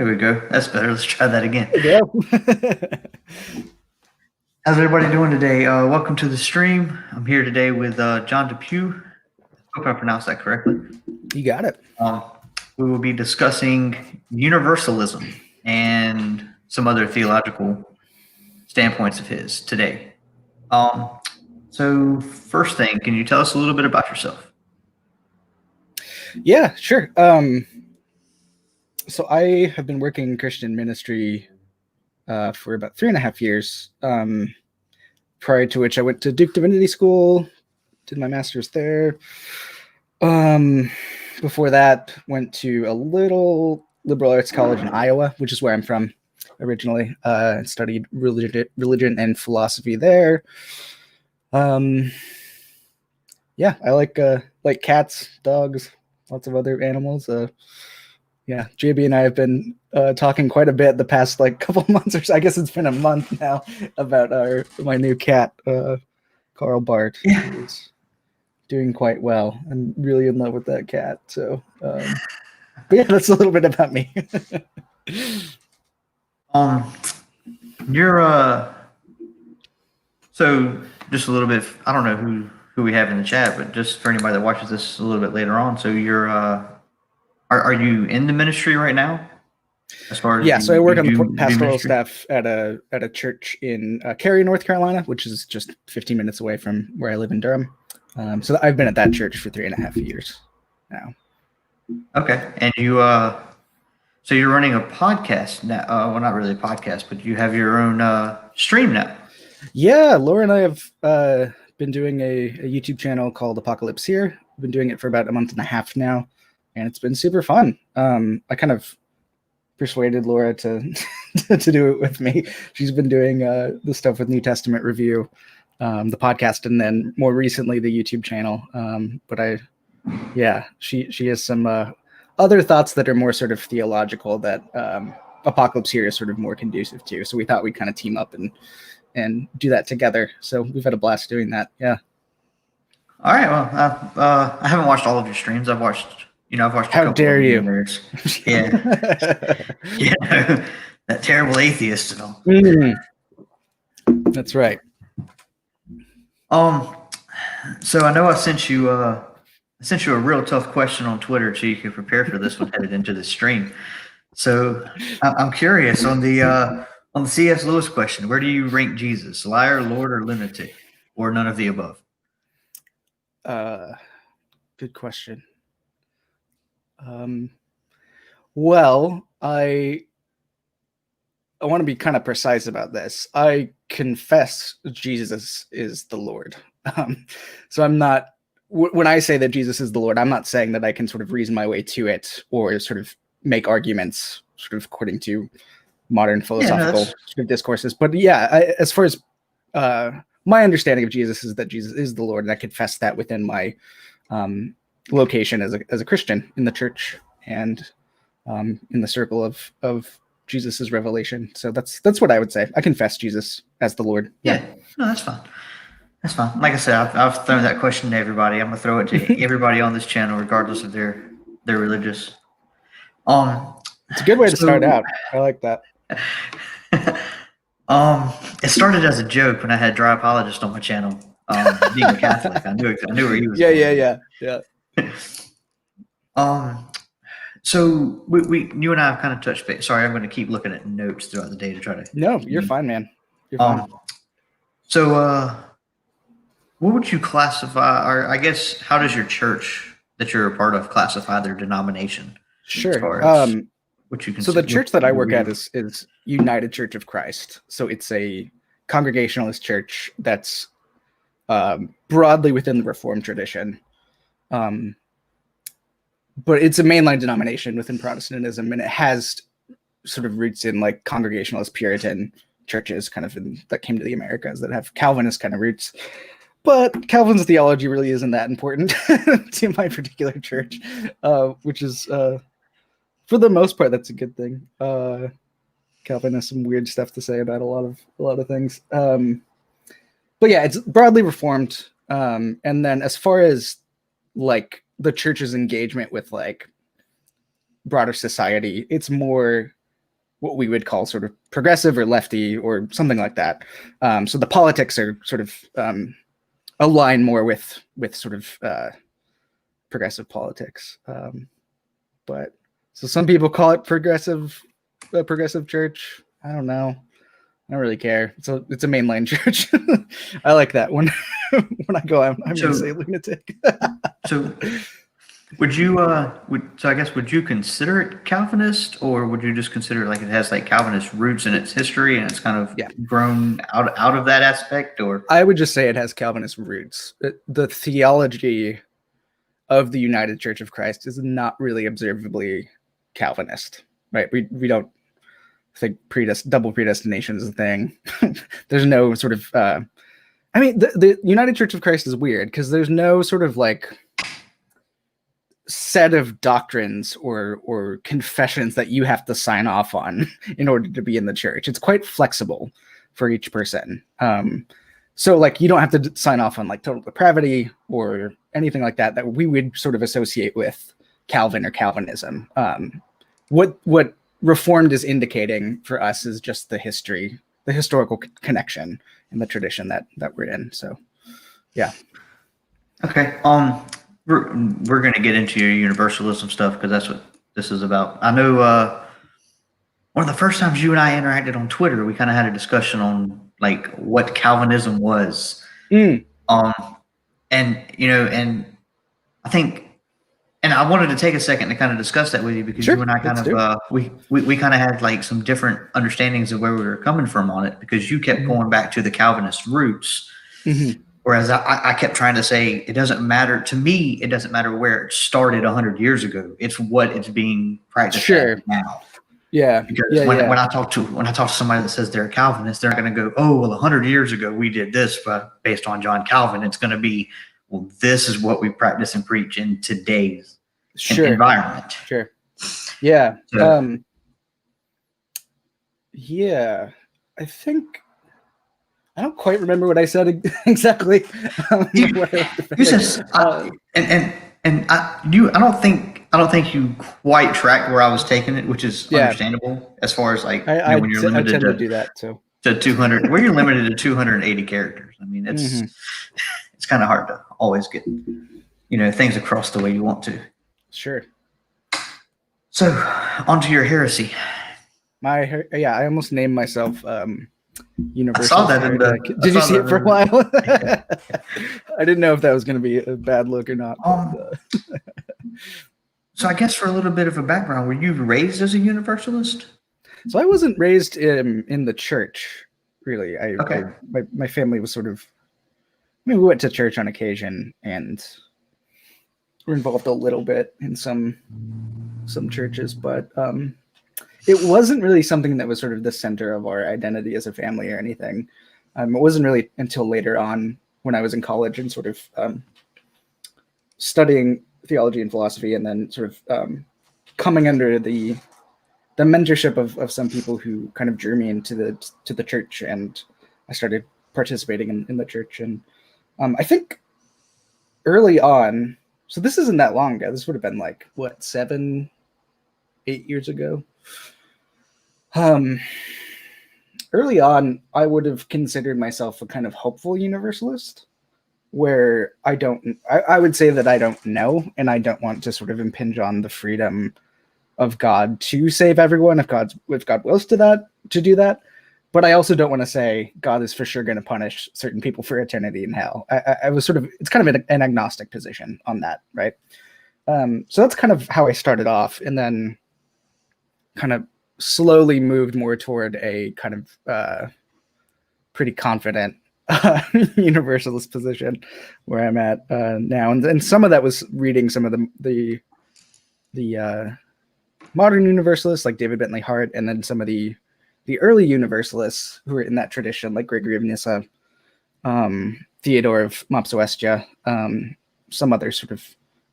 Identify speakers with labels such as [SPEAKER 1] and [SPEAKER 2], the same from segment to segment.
[SPEAKER 1] There we go. That's better. Let's try that again.
[SPEAKER 2] There you go.
[SPEAKER 1] How's everybody doing today? Welcome to the stream. I'm here today with Jon DePue. I hope I pronounced that correctly.
[SPEAKER 2] You got it.
[SPEAKER 1] We will be discussing universalism and some other theological standpoints of his today. So first thing, can you tell us a little bit about yourself?
[SPEAKER 2] Yeah, sure. So I have been working in Christian ministry for about 3.5 years, prior to which I went to Duke Divinity School, did my master's there. Before that, went to a little liberal arts college in Iowa, which is where I'm from originally, and studied religion and philosophy there. Yeah, I like cats, dogs, lots of other animals. Yeah, JB and I have been talking quite a bit the past couple months, or so. I guess it's been a month now, about my new cat, Carl Bart.
[SPEAKER 1] Yeah.
[SPEAKER 2] Who's doing quite well. I'm really in love with that cat. So, but yeah, that's a little bit about me.
[SPEAKER 1] You're so just a little bit. I don't know who we have in the chat, but just for anybody that watches this a little bit later on. So you're are you in the ministry right now? As far as
[SPEAKER 2] so I work on the pastoral staff at a church in Cary, North Carolina, which is just 15 minutes away from where I live in Durham. So I've been at that church for 3.5 years now. Okay,
[SPEAKER 1] and you so you're running a podcast now. Well, not really a podcast, but you have your own stream now.
[SPEAKER 2] Yeah, Laura and I have been doing a YouTube channel called Apocalypse Here. I've been doing it for about a month and a half now, and it's been super fun. I kind of persuaded Laura to to do it with me. She's been doing the stuff with New Testament Review, the podcast, and then more recently the YouTube channel. But she has some other thoughts that are more sort of theological that Apocalypse Here is sort of more conducive to. So we thought we'd kind of team up and do that together. So we've had a blast doing that. Yeah.
[SPEAKER 1] All right. Well, I haven't watched all of your streams. I've watched.
[SPEAKER 2] How dare you?
[SPEAKER 1] Yeah. That terrible atheist and all.
[SPEAKER 2] That's right.
[SPEAKER 1] So I know I sent you a real tough question on Twitter so you could prepare for this one headed into the stream. So I'm curious on the C.S. Lewis question. Where do you rank Jesus? Liar, Lord, or lunatic, or none of the above?
[SPEAKER 2] Good question. Well, I want to be kind of precise about this. I confess Jesus is the Lord. So I'm not, when I say that Jesus is the Lord, I'm not saying that I can sort of reason my way to it or sort of make arguments sort of according to modern philosophical sort of discourses. But yeah, as far as my understanding of Jesus is that Jesus is the Lord, and I confess that within my location as a Christian in the church and in the circle of Jesus's revelation. So that's what I would say. I confess Jesus as the Lord.
[SPEAKER 1] Yeah. No, that's fine. That's fine. Like I said, I've thrown that question to everybody. I'm gonna throw it to everybody on this channel, regardless of their religious.
[SPEAKER 2] It's a good way to start out. I like that.
[SPEAKER 1] It started as a joke when I had Dry Apologist on my channel. Being a Catholic, I knew where he was.
[SPEAKER 2] Yeah.
[SPEAKER 1] So you and I have kind of touched base. Sorry, I'm going to keep looking at notes throughout the day to try to.
[SPEAKER 2] No, you're fine, man. You're fine.
[SPEAKER 1] So, what would you classify, or I guess, how does your church that you're a part of classify their denomination?
[SPEAKER 2] Sure.
[SPEAKER 1] What you
[SPEAKER 2] so the church that I work at is United Church of Christ. So it's a Congregationalist church that's broadly within the Reformed tradition. But it's a mainline denomination within Protestantism, and it has sort of roots in Congregationalist Puritan churches kind of that came to the Americas that have Calvinist kind of roots. But Calvin's theology really isn't that important to my particular church, which is, for the most part, that's a good thing. Calvin has some weird stuff to say about a lot of things. But yeah, it's broadly Reformed. And then as far as the church's engagement with broader society, it's more what we would call sort of progressive or lefty or something like that. So the politics are sort of align more with sort of progressive politics. But so some people call it progressive church. I don't know. I don't really care. So it's a mainline church. I like that one. When I go, I'm going to say lunatic.
[SPEAKER 1] So would you I guess would you consider it Calvinist, or would you just consider it like it has like Calvinist roots in its history and it's kind of grown out of that aspect? Or
[SPEAKER 2] I would just say it has Calvinist roots. The theology of the United Church of Christ is not really observably Calvinist, right? We don't think double predestination is a thing. There's no sort of I mean, the United Church of Christ is weird because there's no sort of like set of doctrines or confessions that you have to sign off on in order to be in the church. It's quite flexible for each person. So like you don't have to sign off on like total depravity or anything like that we would sort of associate with Calvin or Calvinism. What Reformed is indicating for us is just the historical connection and the tradition that we're in. So, yeah.
[SPEAKER 1] Okay. We're going to get into your universalism stuff because that's what this is about. I know one of the first times you and I interacted on Twitter, we kind of had a discussion on like what Calvinism was. And and I think, and I wanted to take a second to kind of discuss that with you because you and I kind of we kind of had like some different understandings of where we were coming from on it, because you kept going back to the Calvinist roots. Whereas I kept trying to say, it doesn't matter to me. It doesn't matter where it started 100 years ago. It's what it's being practiced now.
[SPEAKER 2] Yeah.
[SPEAKER 1] Because when I talk to somebody that says they're a Calvinist, they're going to go, oh, well, 100 years ago we did this, but based on John Calvin, it's going to be, well, this is what we practice and preach in today's environment.
[SPEAKER 2] Sure. Yeah.
[SPEAKER 1] So,
[SPEAKER 2] I think I don't quite remember what I said exactly.
[SPEAKER 1] You said, I don't think you quite tracked where I was taking it, which is understandable as far as like when you're limited
[SPEAKER 2] to do that too.
[SPEAKER 1] To 200, where you're limited to 280 characters. I mean, it's kind of hard to always get things across the way you want to.
[SPEAKER 2] Sure.
[SPEAKER 1] So, onto your heresy.
[SPEAKER 2] I almost named myself Universalist.
[SPEAKER 1] I saw that
[SPEAKER 2] did you see it for a while? I didn't know if that was going to be a bad look or not.
[SPEAKER 1] So I guess for a little bit of a background, were you raised as a Universalist?
[SPEAKER 2] So I wasn't raised in the church, really. My family was sort of, we went to church on occasion and were involved a little bit in some churches, but it wasn't really something that was sort of the center of our identity as a family or anything. It wasn't really until later on when I was in college and sort of studying theology and philosophy, and then sort of coming under the mentorship of some people who kind of drew me into the church, and I started participating in the church. And I think early on, so this isn't that long ago. This would have been like 7-8 years ago. Early on, I would have considered myself a kind of hopeful universalist, where I would say that I don't know, and I don't want to sort of impinge on the freedom of God to save everyone if God wills to do that. But I also don't want to say God is for sure going to punish certain people for eternity in hell. I was sort of, it's kind of an agnostic position on that, right? So that's kind of how I started off, and then kind of slowly moved more toward a kind of pretty confident universalist position where I'm at now. And some of that was reading some of the modern universalists like David Bentley Hart, and then some of the early universalists who were in that tradition, like Gregory of Nyssa, Theodore of Mopsuestia, some others sort of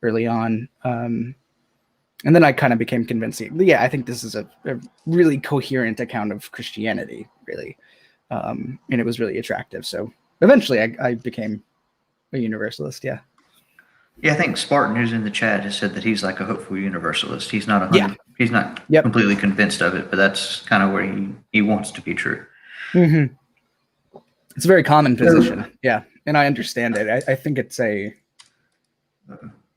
[SPEAKER 2] early on. And then I kind of became convinced, I think this is a really coherent account of Christianity, really. And it was really attractive. So eventually I became a universalist, yeah.
[SPEAKER 1] Yeah, I think Spartan, who's in the chat, has said that he's like a hopeful universalist. He's not
[SPEAKER 2] Yeah.
[SPEAKER 1] he's not
[SPEAKER 2] Yep.
[SPEAKER 1] completely convinced of it, but that's kind of where he wants to be true.
[SPEAKER 2] Mm-hmm. It's a very common position. Yeah. And I understand it. I think it's I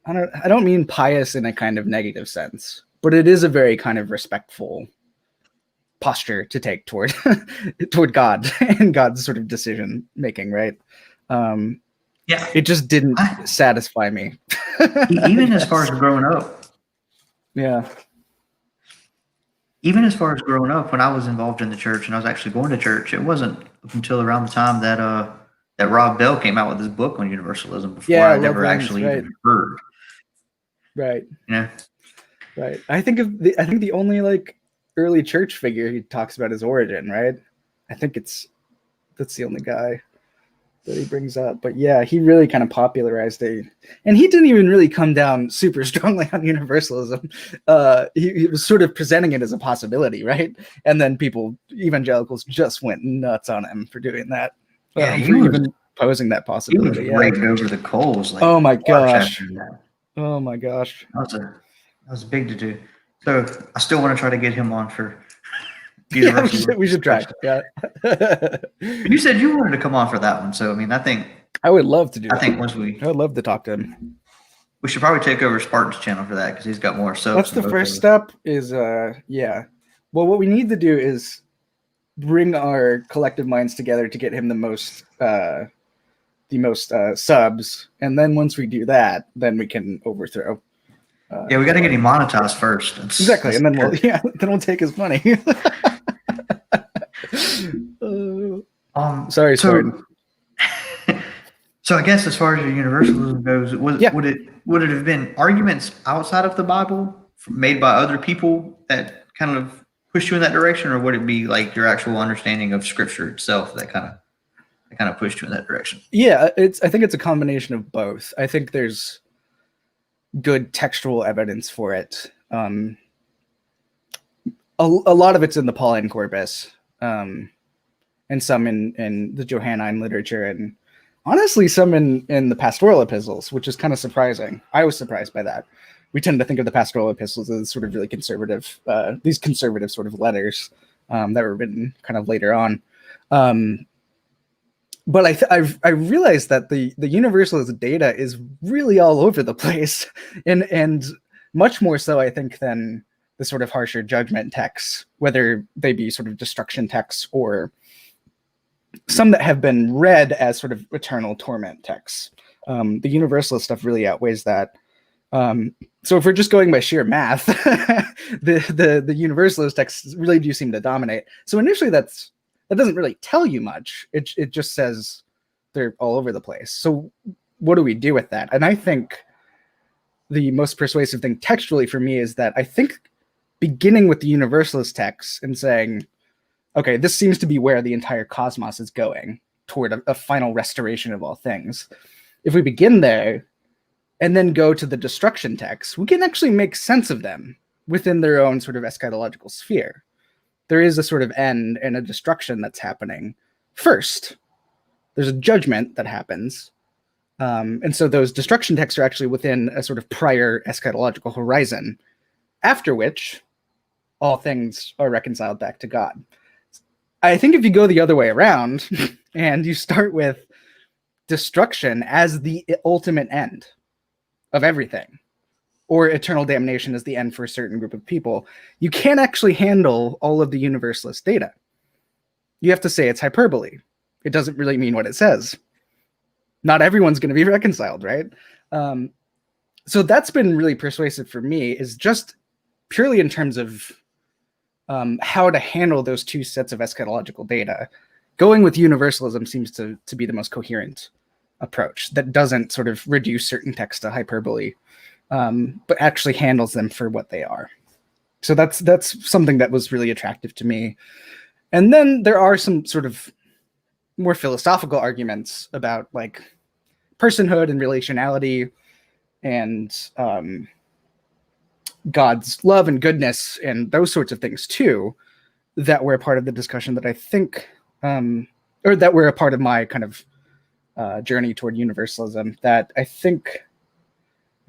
[SPEAKER 2] don't mean pious in a kind of negative sense, but it is a very kind of respectful posture to take toward toward God and God's sort of decision making, right?
[SPEAKER 1] Yeah,
[SPEAKER 2] it just didn't satisfy me.
[SPEAKER 1] Even as far as growing up.
[SPEAKER 2] Yeah.
[SPEAKER 1] Even as far as growing up, when I was involved in the church and I was actually going to church, it wasn't until around the time that that Rob Bell came out with his book on universalism before I never actually even heard.
[SPEAKER 2] Right.
[SPEAKER 1] Yeah.
[SPEAKER 2] Right. I think the only like early church figure he talks about is Origin, right? I think that's the only guy that he brings up. But yeah, he really kind of popularized it. And he didn't even really come down super strongly on universalism. He was sort of presenting it as a possibility, right? And then evangelicals just went nuts on him for doing that.
[SPEAKER 1] Yeah,
[SPEAKER 2] for even posing that possibility.
[SPEAKER 1] He was raked over the coals. Like,
[SPEAKER 2] oh my gosh. Oh my gosh.
[SPEAKER 1] That was big to do. So I still want to try to get him on for
[SPEAKER 2] yeah, we should try. Yeah.
[SPEAKER 1] You said you wanted to come on for that one, so I mean, I think
[SPEAKER 2] I would love to do.
[SPEAKER 1] I think
[SPEAKER 2] I would love to talk to him.
[SPEAKER 1] We should probably take over Spartan's channel for that because he's got more. So
[SPEAKER 2] that's the first step. Is yeah. Well, what we need to do is bring our collective minds together to get him the most subs, and then once we do that, then we can overthrow.
[SPEAKER 1] Yeah, we got to get him monetized first.
[SPEAKER 2] Exactly, and then we'll take his money. Sorry, Spartan.
[SPEAKER 1] So I guess as far as your universalism goes, would it have been arguments outside of the Bible made by other people that kind of pushed you in that direction, or would it be like your actual understanding of Scripture itself that kind of pushed you in that direction?
[SPEAKER 2] Yeah, I think it's a combination of both. I think there's good textual evidence for it. A lot of it's in the Pauline corpus, and some in the Johannine literature, and honestly some in the pastoral epistles, which is kind of surprising. I was surprised by that. We tend to think of the pastoral epistles as sort of really conservative, these conservative sort of letters that were written kind of later on. But I realized that the Universalist data is really all over the place, and much more so, I think, than the sort of harsher judgment texts, whether they be sort of destruction texts or some that have been read as sort of eternal torment texts. The Universalist stuff really outweighs that. So if we're just going by sheer math, the Universalist texts really do seem to dominate. So initially that doesn't really tell you much. It just says they're all over the place. So what do we do with that? And I think the most persuasive thing textually for me is that I think beginning with the Universalist texts and saying, okay, this seems to be where the entire cosmos is going, toward a final restoration of all things. If we begin there and then go to the destruction texts, we can actually make sense of them within their own sort of eschatological sphere. There is a sort of end and a destruction that's happening first. There's a judgment that happens. And so those destruction texts are actually within a sort of prior eschatological horizon, after which all things are reconciled back to God. I think if you go the other way around and you start with destruction as the ultimate end of everything, or eternal damnation as the end for a certain group of people, you can't actually handle all of the Universalist data. You have to say it's hyperbole. It doesn't really mean what it says. Not everyone's going to be reconciled, right? So that's been really persuasive for me, is just purely in terms of how to handle those two sets of eschatological data. Going with Universalism seems to be the most coherent approach that doesn't sort of reduce certain texts to hyperbole, but actually handles them for what they are. So that's something that was really attractive to me. And then there are some sort of more philosophical arguments about like personhood and relationality and God's love and goodness and those sorts of things too, that were a part of the discussion that I think, or that were a part of my kind of journey toward universalism, that I think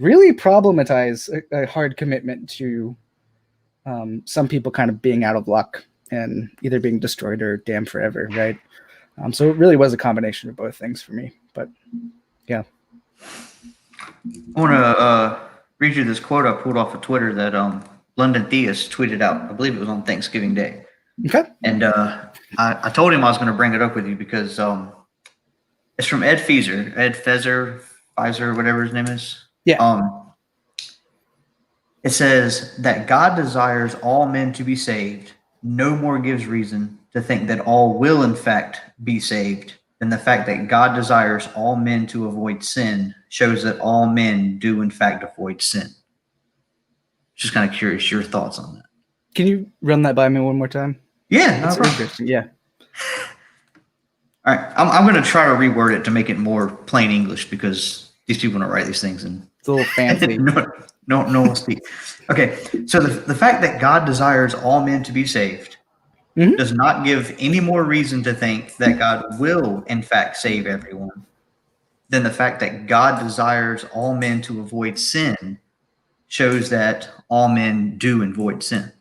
[SPEAKER 2] really problematize a hard commitment to some people kind of being out of luck and either being destroyed or damned forever, right? So it really was a combination of both things for me. But yeah.
[SPEAKER 1] I want to read you this quote I pulled off of Twitter that London Theist tweeted out. I believe it was on Thanksgiving Day.
[SPEAKER 2] Okay.
[SPEAKER 1] And I told him I was going to bring it up with you because it's from Ed Fezer, whatever his name is.
[SPEAKER 2] Yeah.
[SPEAKER 1] It says that God desires all men to be saved. No more gives reason to think that all will in fact be saved than the fact that God desires all men to avoid sin shows that all men do in fact avoid sin. Just kind of curious your thoughts on that.
[SPEAKER 2] Can you run that by me one more time?
[SPEAKER 1] Yeah,
[SPEAKER 2] that's interesting. Yeah.
[SPEAKER 1] All right, I'm going to try to reword it to make it more plain English because these people don't write these things and
[SPEAKER 2] it's a little fancy.
[SPEAKER 1] no one will speak. Okay, so the fact that God desires all men to be saved does not give any more reason to think that God will in fact save everyone than the fact that God desires all men to avoid sin shows that all men do avoid sin.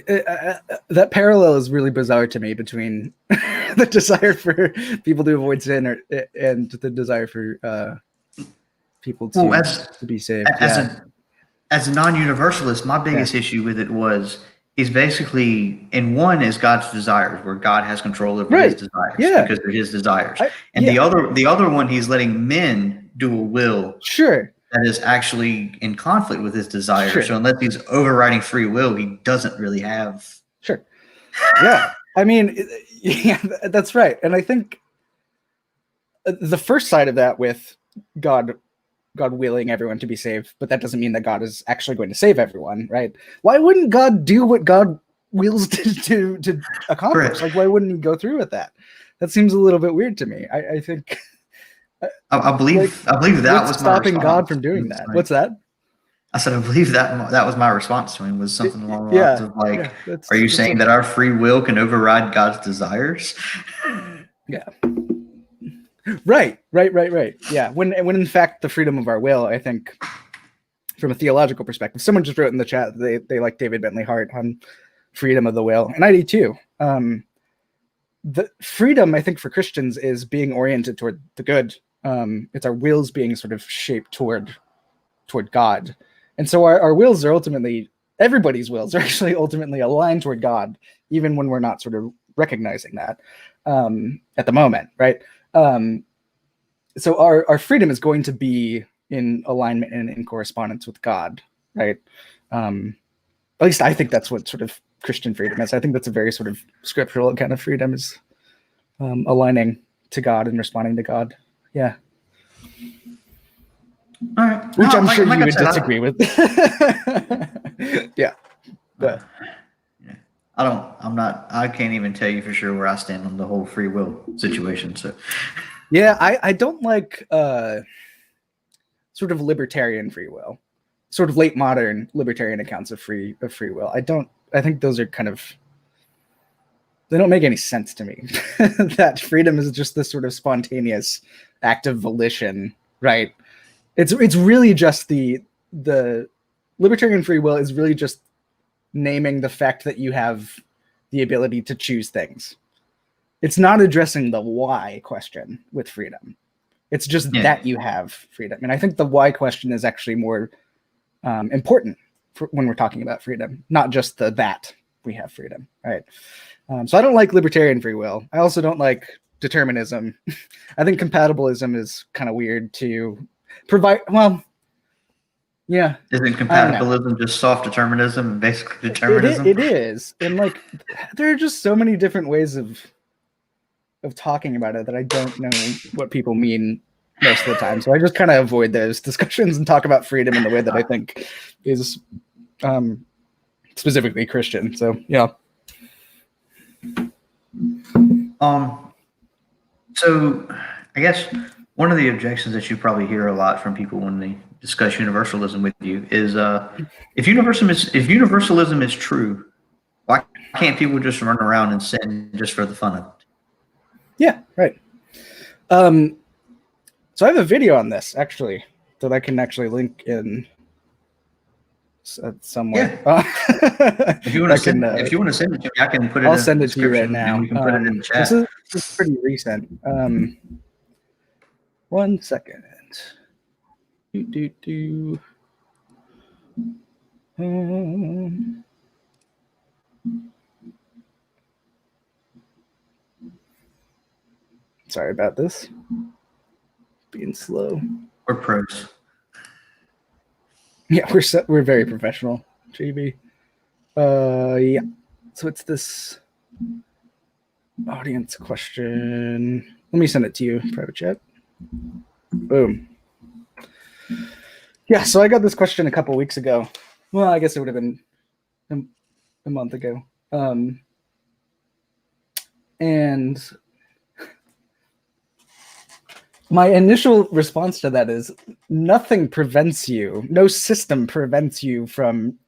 [SPEAKER 2] That parallel is really bizarre to me between the desire for people to avoid sin and the desire for people to be saved.
[SPEAKER 1] As a non-universalist, my biggest issue with it was he's basically in one is God's desires, where God has control over his desires because they're his desires, the other one he's letting men do a will.
[SPEAKER 2] Sure.
[SPEAKER 1] That is actually in conflict with his desire. Sure. So unless he's overriding free will, he doesn't really have.
[SPEAKER 2] Sure. Yeah. I mean, yeah, that's right. And I think the first side of that with God willing everyone to be saved, but that doesn't mean that God is actually going to save everyone, right? Why wouldn't God do what God wills to accomplish? Correct. Like, why wouldn't he go through with that? That seems a little bit weird to me. I think.
[SPEAKER 1] I believe that was
[SPEAKER 2] stopping God from doing that. What's that?
[SPEAKER 1] I said I believe that was my response to him was something along the lines of like, are you saying that our free will can override God's desires?
[SPEAKER 2] Yeah. Right. Yeah. When in fact the freedom of our will, I think, from a theological perspective, someone just wrote in the chat they like David Bentley Hart on freedom of the will, and I do too. The freedom, I think, for Christians is being oriented toward the good. It's our wills being sort of shaped toward God. And so our wills are ultimately, everybody's wills are actually ultimately aligned toward God, even when we're not sort of recognizing that at the moment, right? So our freedom is going to be in alignment and in correspondence with God, right? At least I think that's what sort of Christian freedom is. I think that's a very sort of scriptural kind of freedom, is aligning to God and responding to God. Yeah.
[SPEAKER 1] All right.
[SPEAKER 2] Which I'm sure you would disagree with. Yeah. But
[SPEAKER 1] I can't even tell you for sure where I stand on the whole free will situation. So
[SPEAKER 2] yeah, I don't like sort of libertarian free will, sort of late modern libertarian accounts of free will. I think those are kind of, they don't make any sense to me. That freedom is just this sort of spontaneous act of volition, right? It's really just the libertarian free will is really just naming the fact that you have the ability to choose things. It's not addressing the why question with freedom. It's just that you have freedom. And I think the why question is actually more important when we're talking about freedom, not just that we have freedom, right? So I don't like libertarian free will. I also don't like determinism. I think compatibilism is kind of weird to provide. Well, yeah.
[SPEAKER 1] Isn't compatibilism just soft determinism and basically determinism?
[SPEAKER 2] It is. And like, there are just so many different ways of talking about it that I don't know what people mean most of the time. So I just kind of avoid those discussions and talk about freedom in the way that I think is specifically Christian. So yeah.
[SPEAKER 1] So I guess one of the objections that you probably hear a lot from people when they discuss universalism with you is if universalism is true, why can't people just run around and sin just for the fun of it?
[SPEAKER 2] Yeah, right. So I have a video on this actually that I can actually link in somewhere.
[SPEAKER 1] Yeah. If you want to send,
[SPEAKER 2] can,
[SPEAKER 1] if you want to send it to me, I can put it
[SPEAKER 2] I'll
[SPEAKER 1] in
[SPEAKER 2] send
[SPEAKER 1] the
[SPEAKER 2] it to you right
[SPEAKER 1] description,
[SPEAKER 2] now.
[SPEAKER 1] and you can put it in the chat.
[SPEAKER 2] This is pretty recent. 1 second. Sorry about this. Being slow.
[SPEAKER 1] We're pros.
[SPEAKER 2] Yeah, we're very professional, JB. Yeah. So it's this audience question. Let me send it to you, private chat. Boom. Yeah, so I got this question a couple weeks ago. Well, I guess it would have been a month ago. And my initial response to that is nothing prevents you, no system prevents you from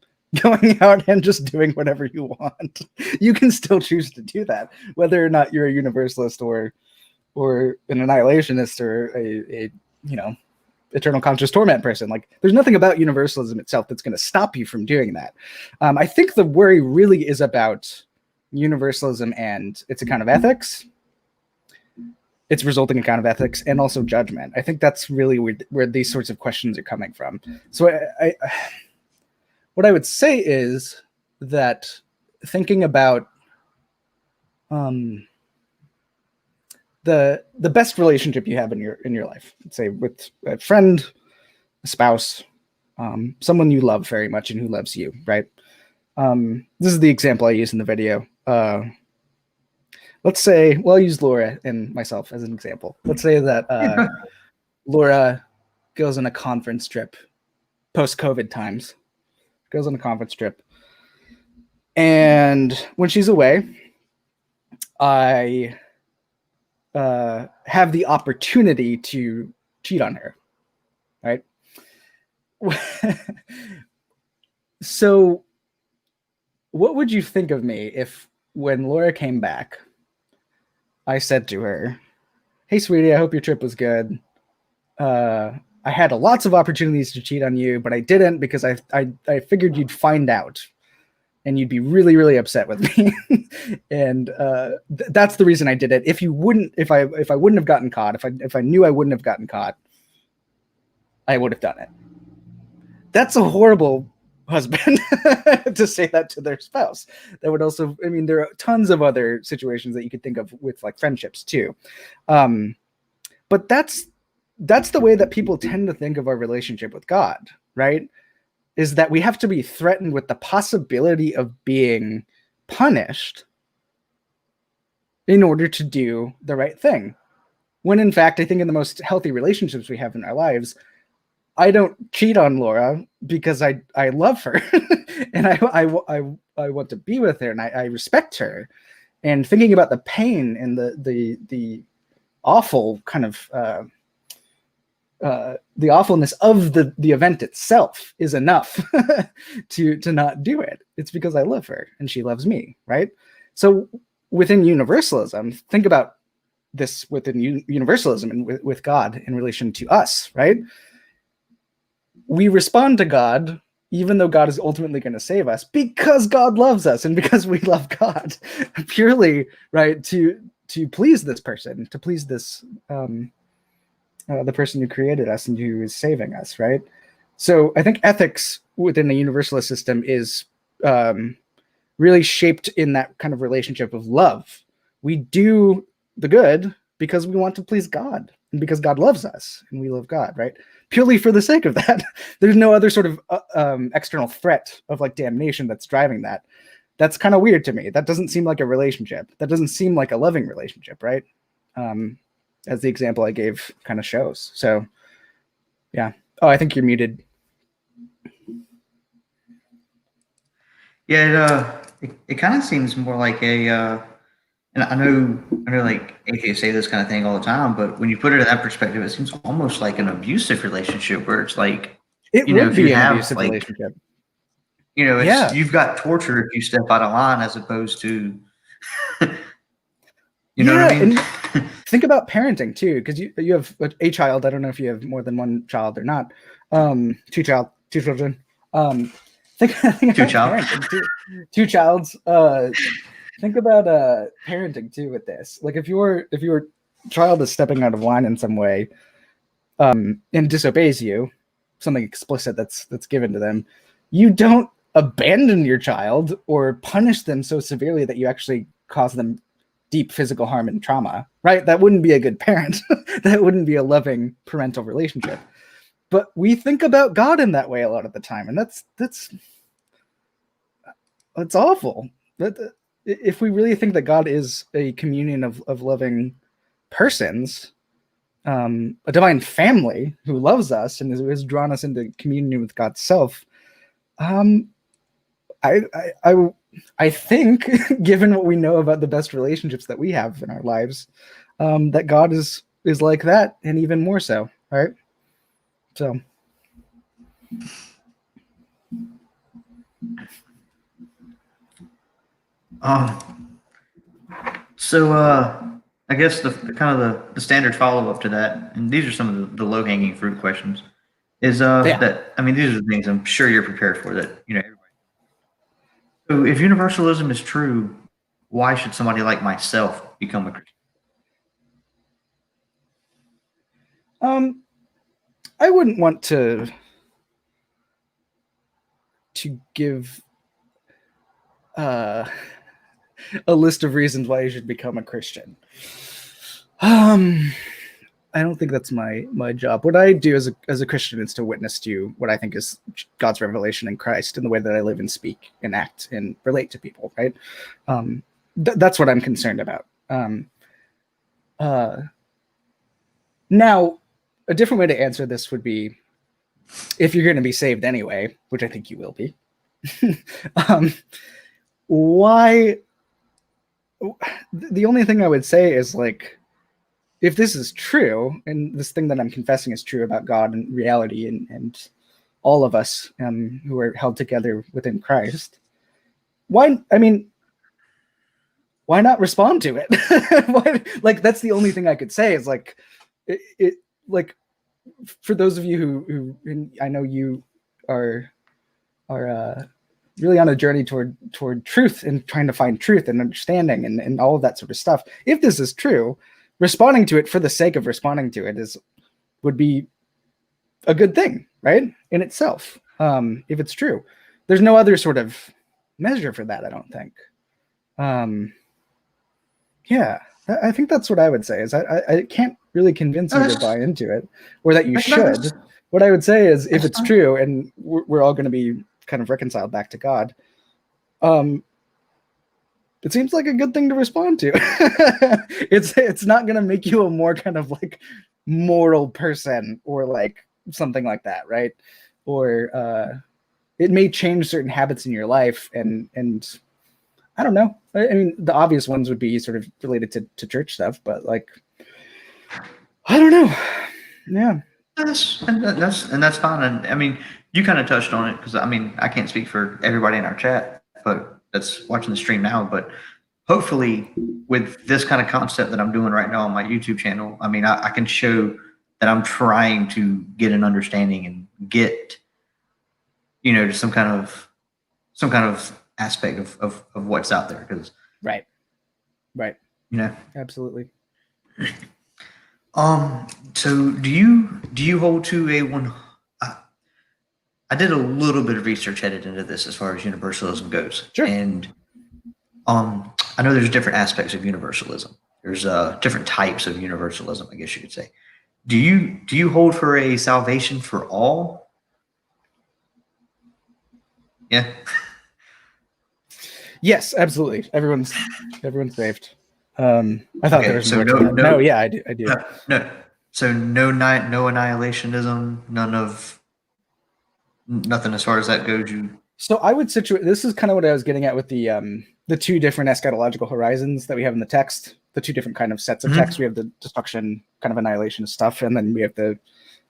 [SPEAKER 2] going out and just doing whatever you want. You can still choose to do that, whether or not you're a universalist or an annihilationist or a eternal conscious torment person. Like, there's nothing about universalism itself that's going to stop you from doing that. I think the worry really is about universalism and its account of ethics, its resulting account of ethics, and also judgment. I think that's really where these sorts of questions are coming from. So I what I would say is that thinking about the best relationship you have in your life, let's say with a friend, a spouse, someone you love very much and who loves you, right? This is the example I use in the video. Let's say, well, I'll use Laura and myself as an example. Let's say that Laura goes on a conference trip, post-COVID times, goes on a conference trip. And when she's away, I have the opportunity to cheat on her, right? So what would you think of me if, when Laura came back, I said to her, "Hey, sweetie, I hope your trip was good. I had lots of opportunities to cheat on you, but I didn't because I figured you'd find out and you'd be really, really upset with me." And that's the reason I did it. If I wouldn't have gotten caught, if I knew I wouldn't have gotten caught, I would have done it. That's a horrible husband to say that to their spouse. That would also, I mean, there are tons of other situations that you could think of with like friendships too. But that's the way that people tend to think of our relationship with God, right? Is that we have to be threatened with the possibility of being punished in order to do the right thing. When in fact, I think in the most healthy relationships we have in our lives, I don't cheat on Laura because I love her and I want to be with her and I respect her. And thinking about the pain and the awful kind of the awfulness of the event itself is enough to not do it. It's because I love her and she loves me, right? So within universalism, think about this within universalism and with God in relation to us, right? We respond to God even though God is ultimately going to save us because God loves us and because we love God purely, right, to please this person, to please this the person who created us and who is saving us, right? So I think ethics within the universalist system is really shaped in that kind of relationship of love. We do the good because we want to please God and because God loves us and we love God, right? Purely for the sake of that. There's no other sort of external threat of like damnation that's driving that. That's kind of weird to me. That doesn't seem like a relationship. That doesn't seem like a loving relationship, right? As the example I gave kind of shows. So, yeah. Oh, I think you're muted.
[SPEAKER 1] Yeah, it kind of seems more like a, and I know like atheists say this kind of thing all the time, but when you put it in that perspective, it seems almost like an abusive relationship where it's like,
[SPEAKER 2] It
[SPEAKER 1] you know,
[SPEAKER 2] would
[SPEAKER 1] if
[SPEAKER 2] be
[SPEAKER 1] you
[SPEAKER 2] an
[SPEAKER 1] have
[SPEAKER 2] abusive
[SPEAKER 1] like,
[SPEAKER 2] relationship.
[SPEAKER 1] you know, it's,
[SPEAKER 2] Yeah.
[SPEAKER 1] you've got torture if you step out of line as opposed to, you know
[SPEAKER 2] Yeah,
[SPEAKER 1] what I mean?
[SPEAKER 2] think about parenting too, because you have a child. I don't know if you have more than one child or not. Two children. Think
[SPEAKER 1] Two
[SPEAKER 2] about
[SPEAKER 1] child.
[SPEAKER 2] parenting, two childs. Think about parenting too with this. Like if your child is stepping out of line in some way, and disobeys you, something explicit that's given to them, you don't abandon your child or punish them so severely that you actually cause them deep physical harm and trauma, right? That wouldn't be a good parent. That wouldn't be a loving parental relationship. But we think about God in that way a lot of the time, and that's awful. If we really think that God is a communion of loving persons, a divine family who loves us and has drawn us into communion with God's self, I think, given what we know about the best relationships that we have in our lives, that God is like that, and even more so, right? So.
[SPEAKER 1] I guess the kind of the standard follow up to that, and these are some of the low hanging fruit questions, is that, I mean, these are the things I'm sure you're prepared for, that, you know, everybody. So if universalism is true, why should somebody like myself become a Christian?
[SPEAKER 2] I wouldn't want to give a list of reasons why you should become a Christian. I don't think that's my job. What I do as a Christian is to witness to what I think is God's revelation in Christ in the way that I live and speak and act and relate to people, right? That's what I'm concerned about. Now, a different way to answer this would be, if you're going to be saved anyway, which I think you will be, why? The only thing I would say is, like, if this is true, and this thing that I'm confessing is true about God and reality and all of us who are held together within Christ, why not respond to it? Like, that's the only thing I could say is, like, it like, for those of you who I know you are really on a journey toward truth and trying to find truth and understanding and all of that sort of stuff. If this is true, responding to it for the sake of responding to it would be a good thing, right? In itself, if it's true. There's no other sort of measure for that, I don't think. Yeah, I think that's what I would say, is I can't really convince you to buy into it, or that you should. What I would say is, if it's true and we're all going to be kind of reconciled back to God, it seems like a good thing to respond to. It's not going to make you a more kind of like moral person or like something like that, right? Or it may change certain habits in your life, and I don't know. I mean, the obvious ones would be sort of related to church stuff, but like, I don't know. Yeah.
[SPEAKER 1] That's fine. And I mean, you kind of touched on it, because I mean, I can't speak for everybody in our chat, but that's watching the stream now. But hopefully, with this kind of concept that I'm doing right now on my YouTube channel, I mean, I can show that I'm trying to get an understanding and get, you know, some kind of aspect of what's out there. Because
[SPEAKER 2] right,
[SPEAKER 1] you know,
[SPEAKER 2] absolutely.
[SPEAKER 1] So do you hold to a one? I did a little bit of research headed into this as far as universalism goes.
[SPEAKER 2] Sure.
[SPEAKER 1] And I know there's different aspects of universalism. There's different types of universalism, I guess you could say. Do you hold for a salvation for all? Yeah.
[SPEAKER 2] Yes, absolutely. Everyone's saved. I thought there was
[SPEAKER 1] so
[SPEAKER 2] more. No, yeah, I do.
[SPEAKER 1] No. So no annihilationism, nothing as far as that goes.
[SPEAKER 2] So I would situate. This is kind of what I was getting at with the two different eschatological horizons that we have in the text. The two different kind of sets of text. We have the destruction, kind of annihilationist stuff, and then we have the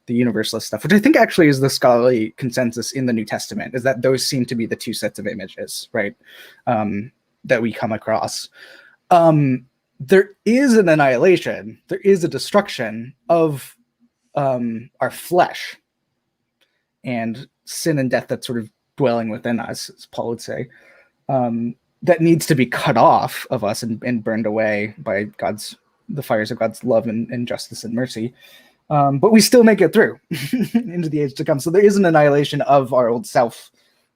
[SPEAKER 2] universalist stuff, which I think actually is the scholarly consensus in the New Testament, is that those seem to be the two sets of images, right? That we come across. there is an annihilation, there is a destruction of our flesh and sin and death that's sort of dwelling within us, as Paul would say, that needs to be cut off of us and burned away by the fires of God's love and justice and mercy. But we still make it through into the age to come. So there is an annihilation of our old self,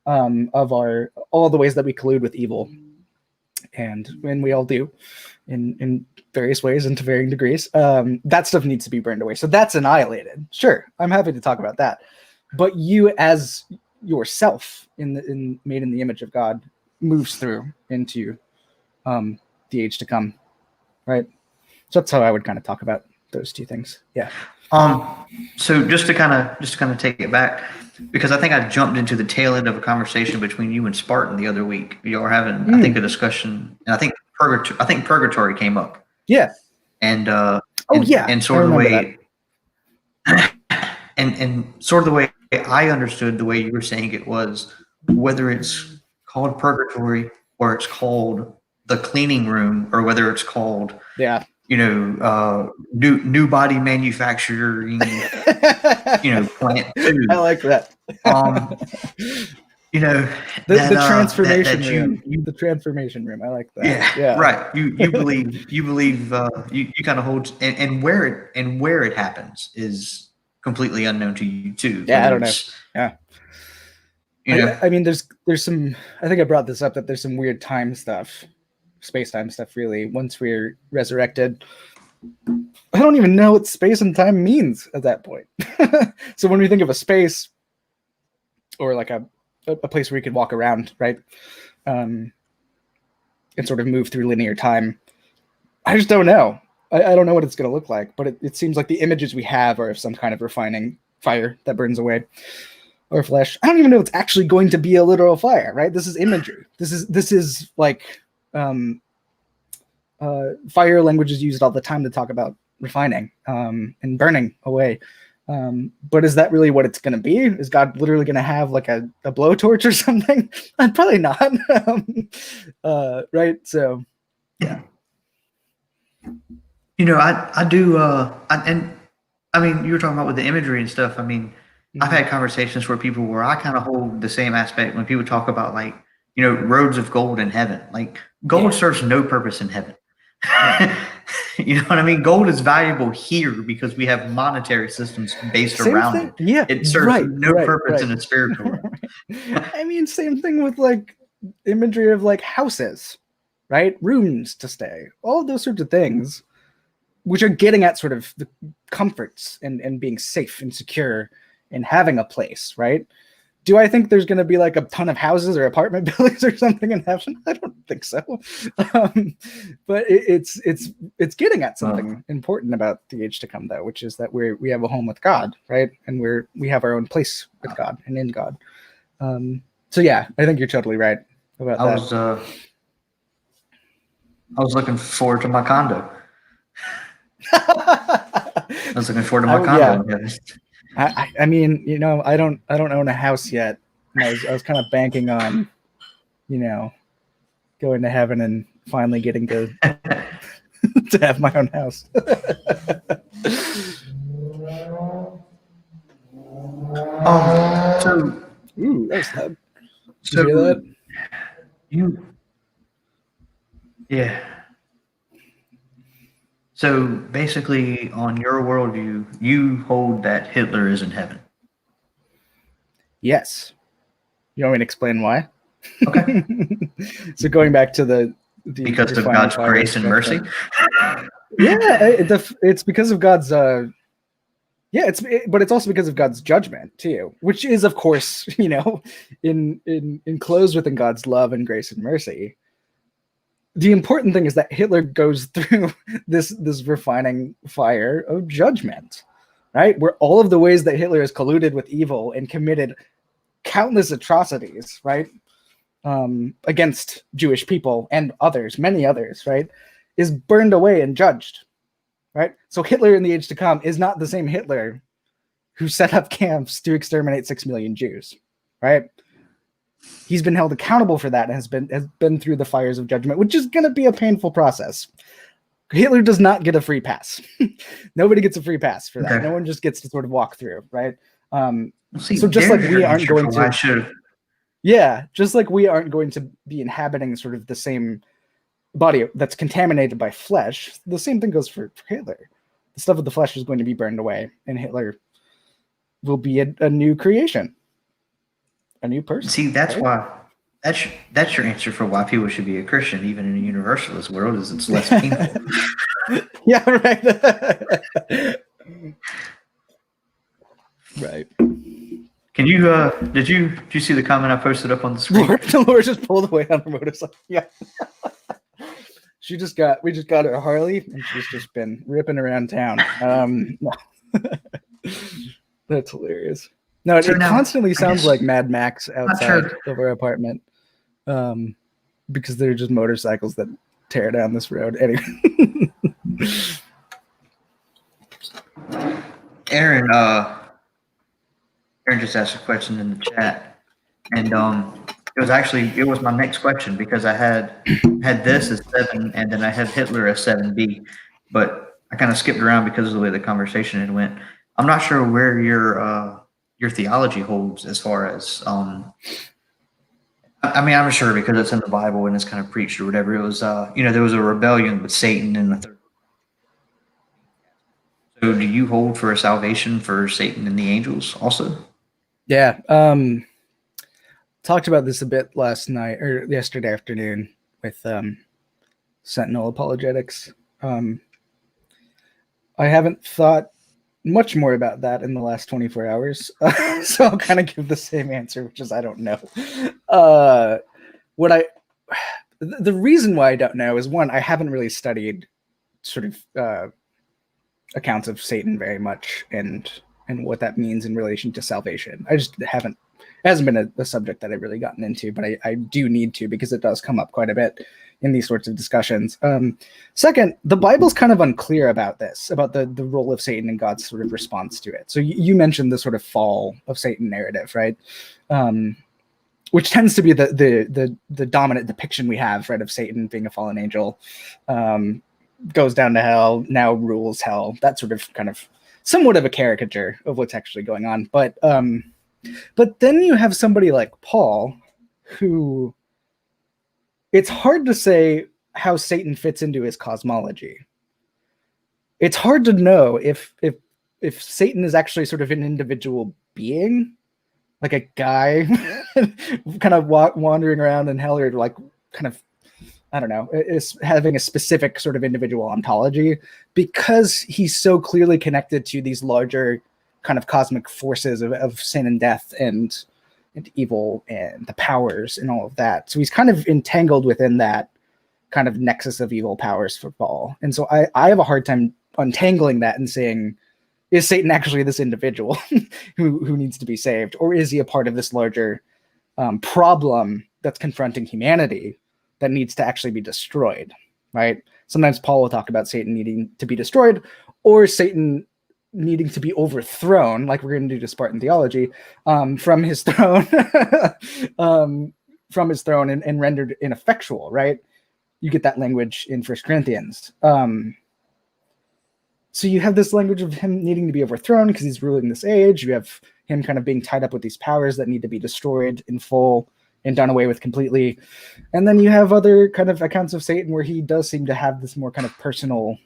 [SPEAKER 2] of all the ways that we collude with evil. And when we all do in various ways and to varying degrees, that stuff needs to be burned away. So that's annihilated. Sure, I'm happy to talk about that. But you as yourself made in the image of God moves through into the age to come, right? So that's how I would kind of talk about those two things. Yeah.
[SPEAKER 1] So just to kind of take it back, because I think I jumped into the tail end of a conversation between you and Spartan the other week. You were having, I think, a discussion, and I think purgatory came up.
[SPEAKER 2] Yeah.
[SPEAKER 1] And
[SPEAKER 2] and
[SPEAKER 1] sort of the way, and sort of the way I understood the way you were saying it was, whether it's called purgatory or it's called the cleaning room or whether it's called new body manufacturing, plant two.
[SPEAKER 2] I like that. The transformation room. The transformation room. I like that.
[SPEAKER 1] Yeah. Right. You believe you kind of hold, and where it happens is completely unknown to you too.
[SPEAKER 2] Yeah, I don't know. Yeah. I mean, there's some. I think I brought this up that there's some weird time stuff, space-time stuff. Really, once we're resurrected, I don't even know what space and time means at that point. So when we think of a space, or like a place where you could walk around, right, and sort of move through linear time, I just don't know. I don't know what it's going to look like, but it seems like the images we have are of some kind of refining fire that burns away our flesh. I don't even know it's actually going to be a literal fire, right? This is imagery. This is like fire language is used all the time to talk about refining and burning away. But is that really what it's going to be? Is God literally going to have like a blowtorch or something? Probably not. Right. So, yeah.
[SPEAKER 1] I do. And I mean, you were talking about with the imagery and stuff. I mean, I've had conversations where I kind of hold the same aspect when people talk about like, roads of gold in heaven. Like gold serves no purpose in heaven. You know what I mean? Gold is valuable here because we have monetary systems based around it.
[SPEAKER 2] Yeah,
[SPEAKER 1] it serves no purpose in a spiritual realm.
[SPEAKER 2] I mean, same thing with like imagery of like houses, right? Rooms to stay, all of those sorts of things, which are getting at sort of the comforts and being safe and secure and having a place, right? Do I think there's going to be like a ton of houses or apartment buildings or something in heaven? I don't think so. But it's getting at something important about the age to come, though, which is that we have a home with God, right? And we have our own place with God and in God. So yeah, I think you're totally right about that.
[SPEAKER 1] I was looking forward to my condo. I was looking forward to my condo.
[SPEAKER 2] Yeah. I mean, I don't own a house yet. I was kind of banking on, going to heaven and finally getting to to have my own house. Ooh, that was loud. Did you hear that?
[SPEAKER 1] Yeah. So basically, on your worldview, you hold that Hitler is in heaven.
[SPEAKER 2] Yes. You want me to explain why?
[SPEAKER 1] Okay.
[SPEAKER 2] So going back to the
[SPEAKER 1] because of God's grace and mercy.
[SPEAKER 2] Yeah, it's because of God's. But it's also because of God's judgment too, which is, of course, enclosed within God's love and grace and mercy. The important thing is that Hitler goes through this refining fire of judgment, right? Where all of the ways that Hitler has colluded with evil and committed countless atrocities, right, against Jewish people and others, many others, right, is burned away and judged, right? So Hitler in the age to come is not the same Hitler who set up camps to exterminate 6 million Jews, right? He's been held accountable for that and has been through the fires of judgment, which is going to be a painful process. Hitler does not get a free pass. Nobody gets a free pass for that.
[SPEAKER 1] Okay.
[SPEAKER 2] No one just gets to sort of walk through, right?
[SPEAKER 1] See,
[SPEAKER 2] So just like
[SPEAKER 1] there's
[SPEAKER 2] we
[SPEAKER 1] your
[SPEAKER 2] aren't
[SPEAKER 1] answer
[SPEAKER 2] going
[SPEAKER 1] for why I
[SPEAKER 2] to,
[SPEAKER 1] should've-
[SPEAKER 2] yeah, just like we aren't going to be inhabiting sort of the same body that's contaminated by flesh, the same thing goes for Hitler. The stuff of the flesh is going to be burned away, and Hitler will be a new creation, a new person.
[SPEAKER 1] See, that's
[SPEAKER 2] right?
[SPEAKER 1] why that's your answer for why people should be a Christian, even in a universalist world, is it's less painful.
[SPEAKER 2] Yeah, right. Right.
[SPEAKER 1] Can you did you see the comment I posted up on the screen?
[SPEAKER 2] The Lord just pulled away on her motorcycle. Yeah. We just got her Harley, and she's just been ripping around town. No. That's hilarious. No, it constantly sounds like Mad Max outside of our apartment, because they're just motorcycles that tear down this road. Anyway,
[SPEAKER 1] Aaron just asked a question in the chat, and it was my next question, because I had this as 7, and then I had Hitler as 7B, but I kind of skipped around because of the way the conversation had went. I'm not sure where your theology holds as far as I mean, I'm sure because it's in the Bible and it's kind of preached or whatever. It was there was a rebellion with Satan in the third. So do you hold for a salvation for Satan and the angels also?
[SPEAKER 2] Yeah. Talked about this a bit last night or yesterday afternoon with Sentinel Apologetics. I haven't thought much more about that in the last 24 hours. So I'll kind of give the same answer, which is I don't know. The reason why I don't know is, one, I haven't really studied sort of accounts of Satan very much and what that means in relation to salvation. I just haven't. It hasn't been a subject that I've really gotten into, but I do need to, because it does come up quite a bit in these sorts of discussions. Second, the Bible's kind of unclear about this, about the role of Satan and God's sort of response to it. So you mentioned the sort of fall of Satan narrative, right? Which tends to be the dominant depiction we have, right, of Satan being a fallen angel, goes down to hell, now rules hell. That sort of kind of somewhat of a caricature of what's actually going on. But then you have somebody like Paul, who it's hard to say how Satan fits into his cosmology. It's hard to know if Satan is actually sort of an individual being, like a guy kind of wandering around in hell, or like kind of, I don't know, is having a specific sort of individual ontology, because he's so clearly connected to these larger kind of cosmic forces of sin and death and evil and the powers and all of that. So he's kind of entangled within that kind of nexus of evil powers for Paul. And so I have a hard time untangling that and saying, is Satan actually this individual who needs to be saved? Or is he a part of this larger problem that's confronting humanity that needs to actually be destroyed, right? Sometimes Paul will talk about Satan needing to be destroyed, or Satan needing to be overthrown, like we're going to do to Spartan theology, from his throne, and rendered ineffectual, right? You get that language in 1 Corinthians. So you have this language of him needing to be overthrown because he's ruling this age. You have him kind of being tied up with these powers that need to be destroyed in full and done away with completely. And then you have other kind of accounts of Satan where he does seem to have this more kind of personal,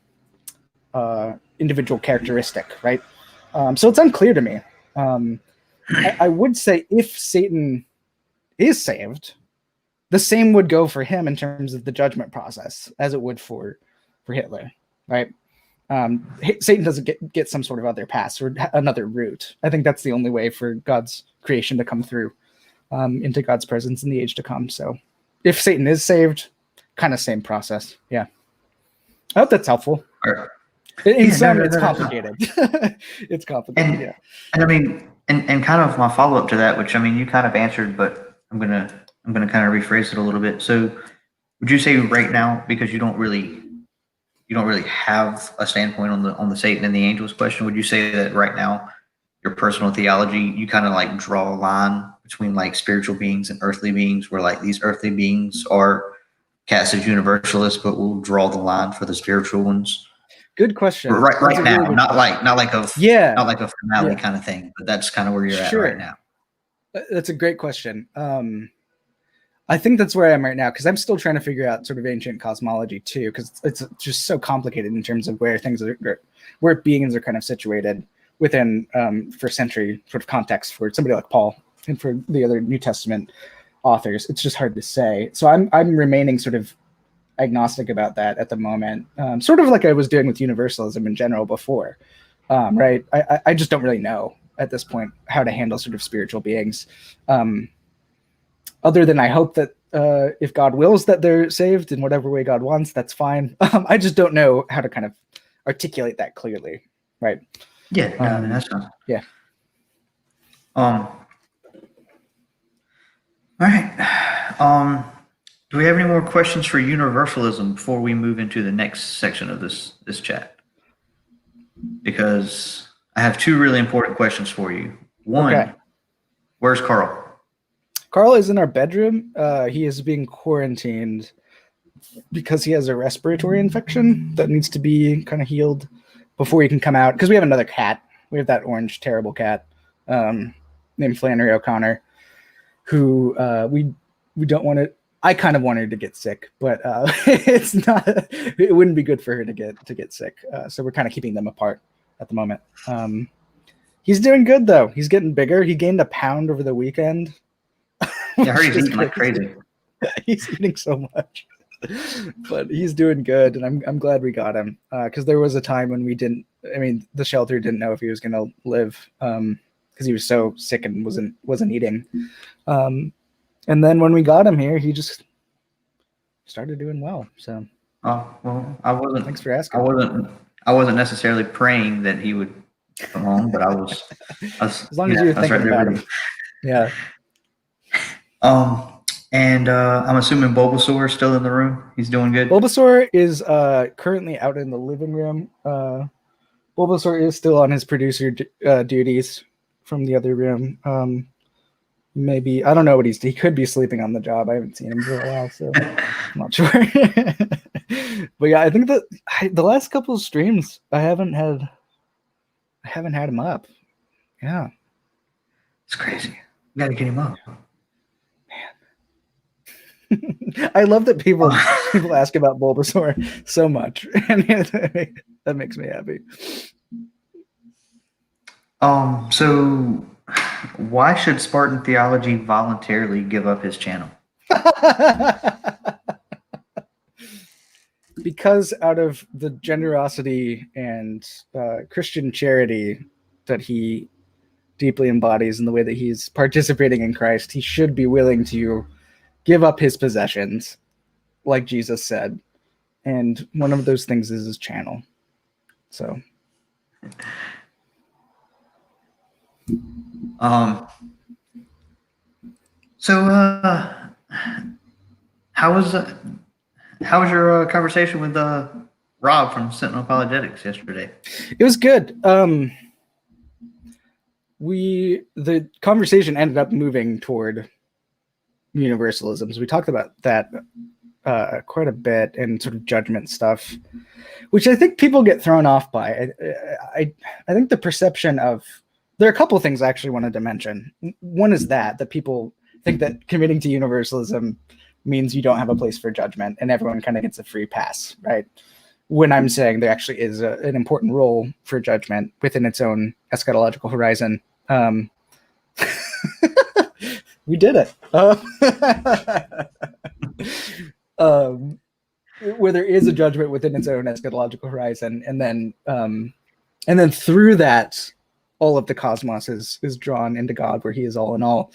[SPEAKER 2] individual characteristic, right? So it's unclear to me. I would say if Satan is saved, the same would go for him in terms of the judgment process as it would for Hitler, right? Satan doesn't get some sort of other pass or another route. I think that's the only way for God's creation to come through into God's presence in the age to come. So if Satan is saved, kind of same process. Yeah. I hope that's helpful. It's complicated. It's complicated.
[SPEAKER 1] And I mean, and kind of my follow up to that, which I mean, you kind of answered, but I'm gonna kind of rephrase it a little bit. So would you say right now, because you don't really have a standpoint on the Satan and the angels question, would you say that right now your personal theology, you kind of like draw a line between like spiritual beings and earthly beings, where like these earthly beings are cast as Universalists, but we'll draw the line for the spiritual ones.
[SPEAKER 2] Good question.
[SPEAKER 1] Right now,
[SPEAKER 2] really
[SPEAKER 1] not like a finale kind of thing, but that's kind of where you're at right now.
[SPEAKER 2] That's a great question. I think that's where I am right now, because I'm still trying to figure out sort of ancient cosmology too, because it's just so complicated in terms of where things are, where beings are kind of situated within first century sort of context for somebody like Paul and for the other New Testament authors. It's just hard to say. So I'm remaining sort of agnostic about that at the moment, sort of like I was doing with Universalism in general before, right? I just don't really know at this point how to handle sort of spiritual beings, other than I hope that if God wills that they're saved in whatever way God wants, that's fine. I just don't know how to kind of articulate that clearly, right?
[SPEAKER 1] Yeah, no, that's fine.
[SPEAKER 2] Yeah.
[SPEAKER 1] All right. Do we have any more questions for Universalism before we move into the next section of this chat? Because I have two really important questions for you. One, Where's Carl?
[SPEAKER 2] Carl is in our bedroom. He is being quarantined because he has a respiratory infection that needs to be kind of healed before he can come out. Because we have another cat. We have that orange, terrible cat named Flannery O'Connor, who we don't want to. I kind of want her to get sick, but it's not. It wouldn't be good for her to get sick. So we're kind of keeping them apart at the moment. He's doing good though. He's getting bigger. He gained 1 pound over the weekend.
[SPEAKER 1] Yeah, I heard he's eating like crazy.
[SPEAKER 2] He's eating so much, but he's doing good, and I'm glad we got him, because there was a time when we didn't. I mean, the shelter didn't know if he was going to live, because he was so sick and wasn't eating. And then when we got him here, he just started doing well. So.
[SPEAKER 1] Oh well, I wasn't.
[SPEAKER 2] Thanks for asking.
[SPEAKER 1] I wasn't necessarily praying that he would come home, but I was
[SPEAKER 2] as long as you were thinking about him. Yeah.
[SPEAKER 1] And I'm assuming Bulbasaur is still in the room. He's doing good.
[SPEAKER 2] Bulbasaur is currently out in the living room. Bulbasaur is still on his producer duties from the other room. Maybe, I don't know what he could be sleeping on the job. I haven't seen him for a while, so I'm not sure. But yeah, I think that the last couple of streams I haven't had him up. Yeah,
[SPEAKER 1] it's crazy. You gotta get him up.
[SPEAKER 2] Man, I love that people ask about Bulbasaur so much, and that makes me happy.
[SPEAKER 1] So why should Spartan Theology voluntarily give up his channel?
[SPEAKER 2] Because out of the generosity and Christian charity that he deeply embodies in the way that he's participating in Christ, he should be willing to give up his possessions, like Jesus said. And one of those things is his channel. So...
[SPEAKER 1] how was your conversation with Rob from Sentinel Apologetics yesterday?
[SPEAKER 2] It was good. The conversation ended up moving toward universalism. So we talked about that quite a bit, and sort of judgment stuff, which I think people get thrown off by. I think the perception of... There are a couple of things I actually wanted to mention. One is that people think that committing to universalism means you don't have a place for judgment and everyone kind of gets a free pass, right? When I'm saying there actually is an important role for judgment within its own eschatological horizon. We did it. Where there is a judgment within its own eschatological horizon, and then through that, all of the cosmos is drawn into God, where he is all in all.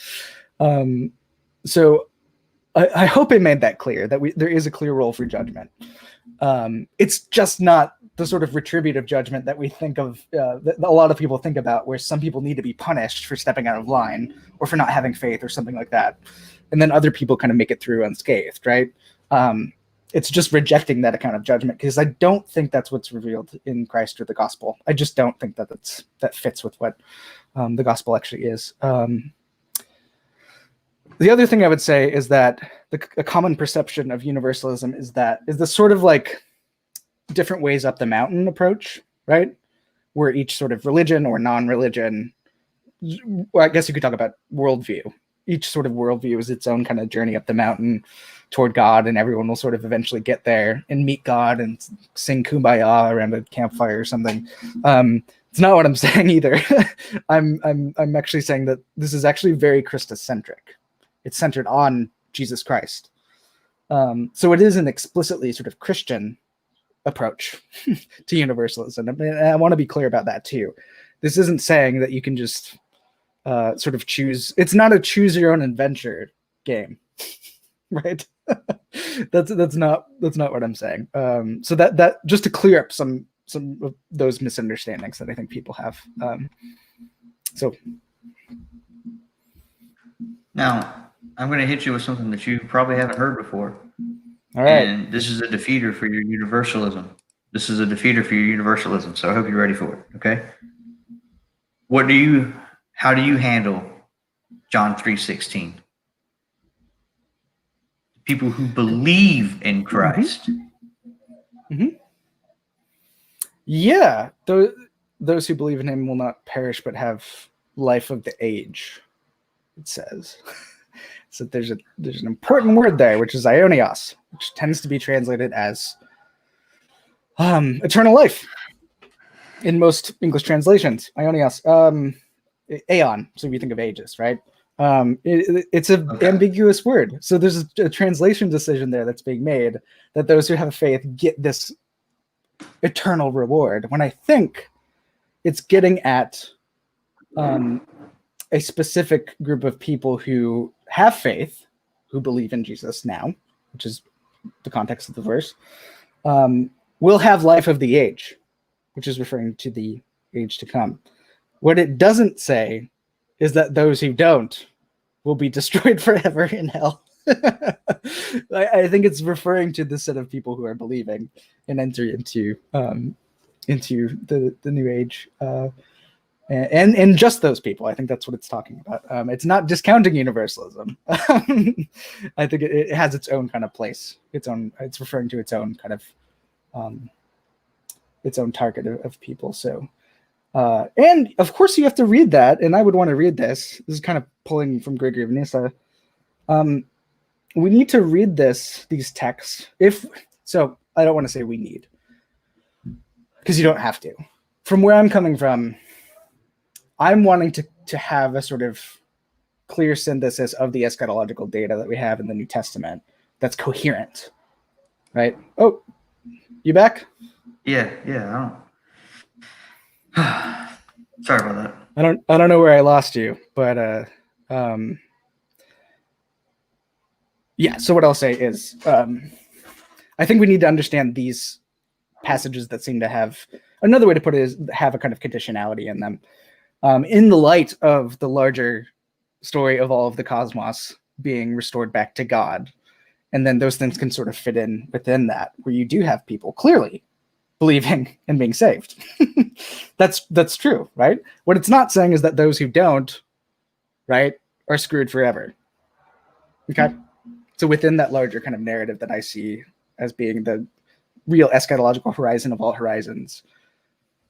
[SPEAKER 2] So I hope it made that clear, that there is a clear role for judgment. It's just not the sort of retributive judgment that we think of, that a lot of people think about, where some people need to be punished for stepping out of line or for not having faith or something like that. And then other people kind of make it through unscathed, right? It's just rejecting that account of judgment, because I don't think that's what's revealed in Christ or the gospel. I just don't think that fits with what the gospel actually is. The other thing I would say is that a common perception of universalism is the sort of like different ways up the mountain approach, right? Where each sort of religion or non-religion, well, I guess you could talk about worldview. Each sort of worldview is its own kind of journey up the mountain toward God, and everyone will sort of eventually get there and meet God and sing Kumbaya around a campfire or something. It's not what I'm saying either. I'm actually saying that this is actually very Christocentric. It's centered on Jesus Christ. So it is an explicitly sort of Christian approach to universalism. And I want to be clear about that too. This isn't saying that you can just sort of choose. It's not a choose your own adventure game, right? that's not what I'm saying. So that just to clear up some of those misunderstandings that I think people have. So
[SPEAKER 1] now I'm going to hit you with something that you probably haven't heard before.
[SPEAKER 2] All right.
[SPEAKER 1] And this is a defeater for your universalism. This is a defeater for your universalism. So I hope you're ready for it. Okay. How do you handle John 3:16? People who believe in Christ.
[SPEAKER 2] Mm-hmm. Yeah. Those who believe in him will not perish, but have life of the age, it says. So there's an important word there, which is aionios, which tends to be translated as eternal life in most English translations. Aionios, aeon. So if you think of ages, right? It's an ambiguous word. So there's a translation decision there that's being made that those who have faith get this eternal reward. When I think it's getting at a specific group of people who have faith, who believe in Jesus now, which is the context of the verse, will have life of the age, which is referring to the age to come. What it doesn't say is that those who don't will be destroyed forever in hell. I think it's referring to the set of people who are believing and enter into the new age. And just those people. I think that's what it's talking about. It's not discounting universalism. I think it has its own kind of place. It's referring to its own kind of its own target of people. So, and of course you have to read that. And I would want to read this. This is kind of pulling from Gregory of Nyssa. We need to read these texts. So I don't want to say we need, because you don't have to. From where I'm coming from, I'm wanting to have a sort of clear synthesis of the eschatological data that we have in the New Testament that's coherent, right? Oh, you back?
[SPEAKER 1] Yeah. Sorry about that.
[SPEAKER 2] I don't know where I lost you, but yeah. So what I'll say is, I think we need to understand these passages that seem to have, another way to put it is have a kind of conditionality in them. In the light of the larger story of all of the cosmos being restored back to God. And then those things can sort of fit in within that, where you do have people clearly believing and being saved. That's true, right? What it's not saying is that those who don't, right, are screwed forever. Okay? So within that larger kind of narrative that I see as being the real eschatological horizon of all horizons,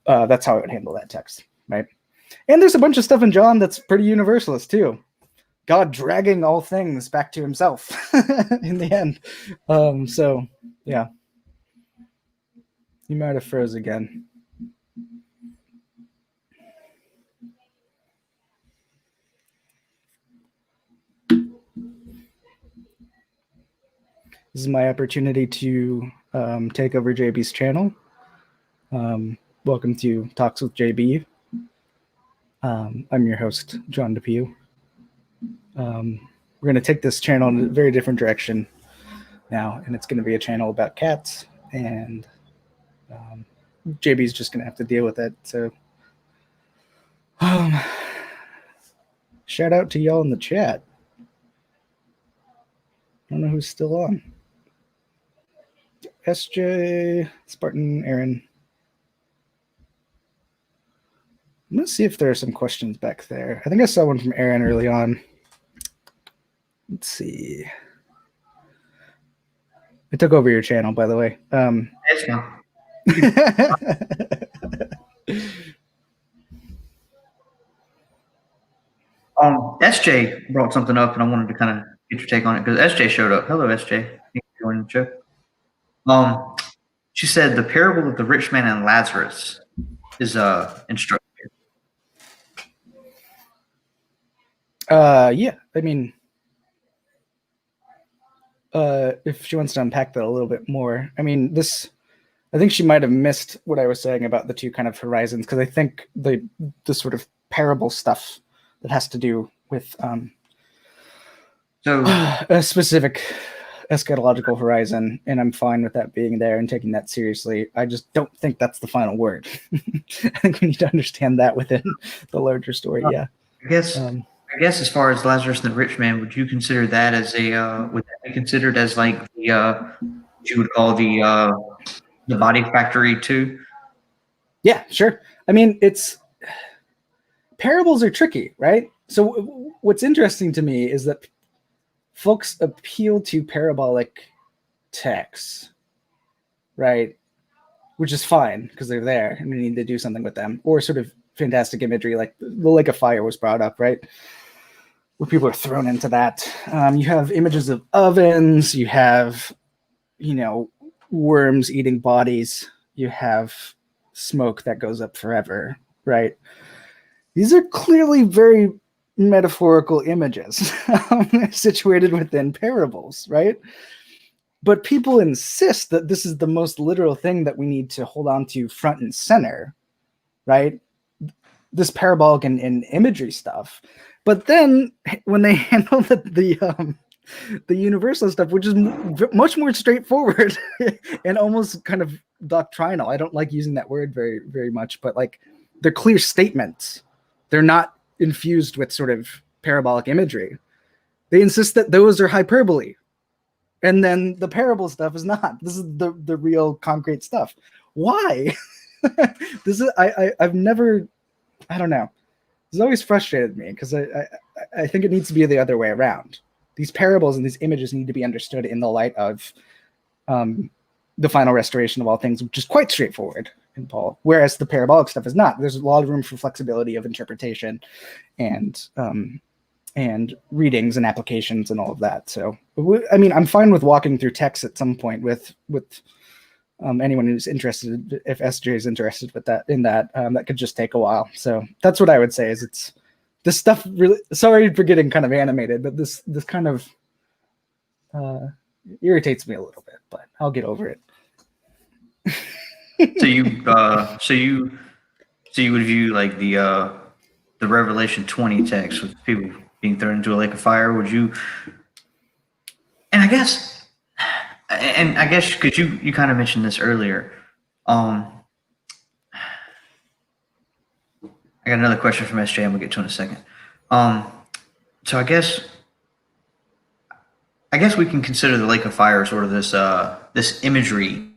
[SPEAKER 2] that's how I would handle that text, right? And there's a bunch of stuff in John that's pretty universalist too. God dragging all things back to himself in the end. So yeah. You might have froze again. This is my opportunity to take over JB's channel. Welcome to Talks with JB. I'm your host, Jon DePue. We're going to take this channel in a very different direction now, and it's going to be a channel about cats, and JB's just going to have to deal with it. So shout out to y'all in the chat. I don't know who's still on. SJ, Spartan, Aaron. I'm going to see if there are some questions back there. I think I saw one from Aaron early on. Let's see. I took over your channel, by the way.
[SPEAKER 1] Yes, no. SJ brought something up, and I wanted to kind of get your take on it because SJ showed up. Hello, SJ. Thank you for joining the show. She said the parable of the rich man and Lazarus is instructive.
[SPEAKER 2] Yeah, I mean, if she wants to unpack that a little bit more, I mean, I think she might have missed what I was saying about the two kind of horizons, because I think the sort of parable stuff that has to do with a specific eschatological horizon, and I'm fine with that being there and taking that seriously. I just don't think that's the final word. I think we need to understand that within the larger story. Yeah,
[SPEAKER 1] I guess as far as Lazarus and the rich man, would you consider that as would that be considered as like the what you would call the body factory too?
[SPEAKER 2] Yeah, sure. I mean, parables are tricky, right? So what's interesting to me is that folks appeal to parabolic texts, right? Which is fine because they're there and we need to do something with them, or sort of fantastic imagery, like the lake of fire was brought up, right? Where people are thrown into that. You have images of ovens, you have, worms eating bodies, you have smoke that goes up forever, right? These are clearly very metaphorical images situated within parables, right? But people insist that this is the most literal thing that we need to hold on to front and center, right? This parabolic and imagery stuff. But then when they handle the universalist stuff, which is much more straightforward and almost kind of doctrinal. I don't like using that word very, very much, but like they're clear statements. They're not infused with sort of parabolic imagery. They insist that those are hyperbole. And then the parable stuff is not. This is the real concrete stuff. Why? I've never, I don't know. This has always frustrated me because I think it needs to be the other way around. These parables and these images need to be understood in the light of the final restoration of all things, which is quite straightforward in Paul, whereas the parabolic stuff is not. There's a lot of room for flexibility of interpretation and readings and applications and all of that. So, I mean, I'm fine with walking through text at some point with anyone who's interested. If SJ is interested with that, that could just take a while. So that's what I would say. Is it's this stuff really? Sorry for getting kind of animated, but this kind of irritates me a little bit. But I'll get over it.
[SPEAKER 1] So you would view like the Revelation 20 text with people being thrown into a lake of fire. Would you? And I guess because you kind of mentioned this earlier. I got another question from SJ. I'm gonna get to in a second. So I guess we can consider the lake of fire sort of this imagery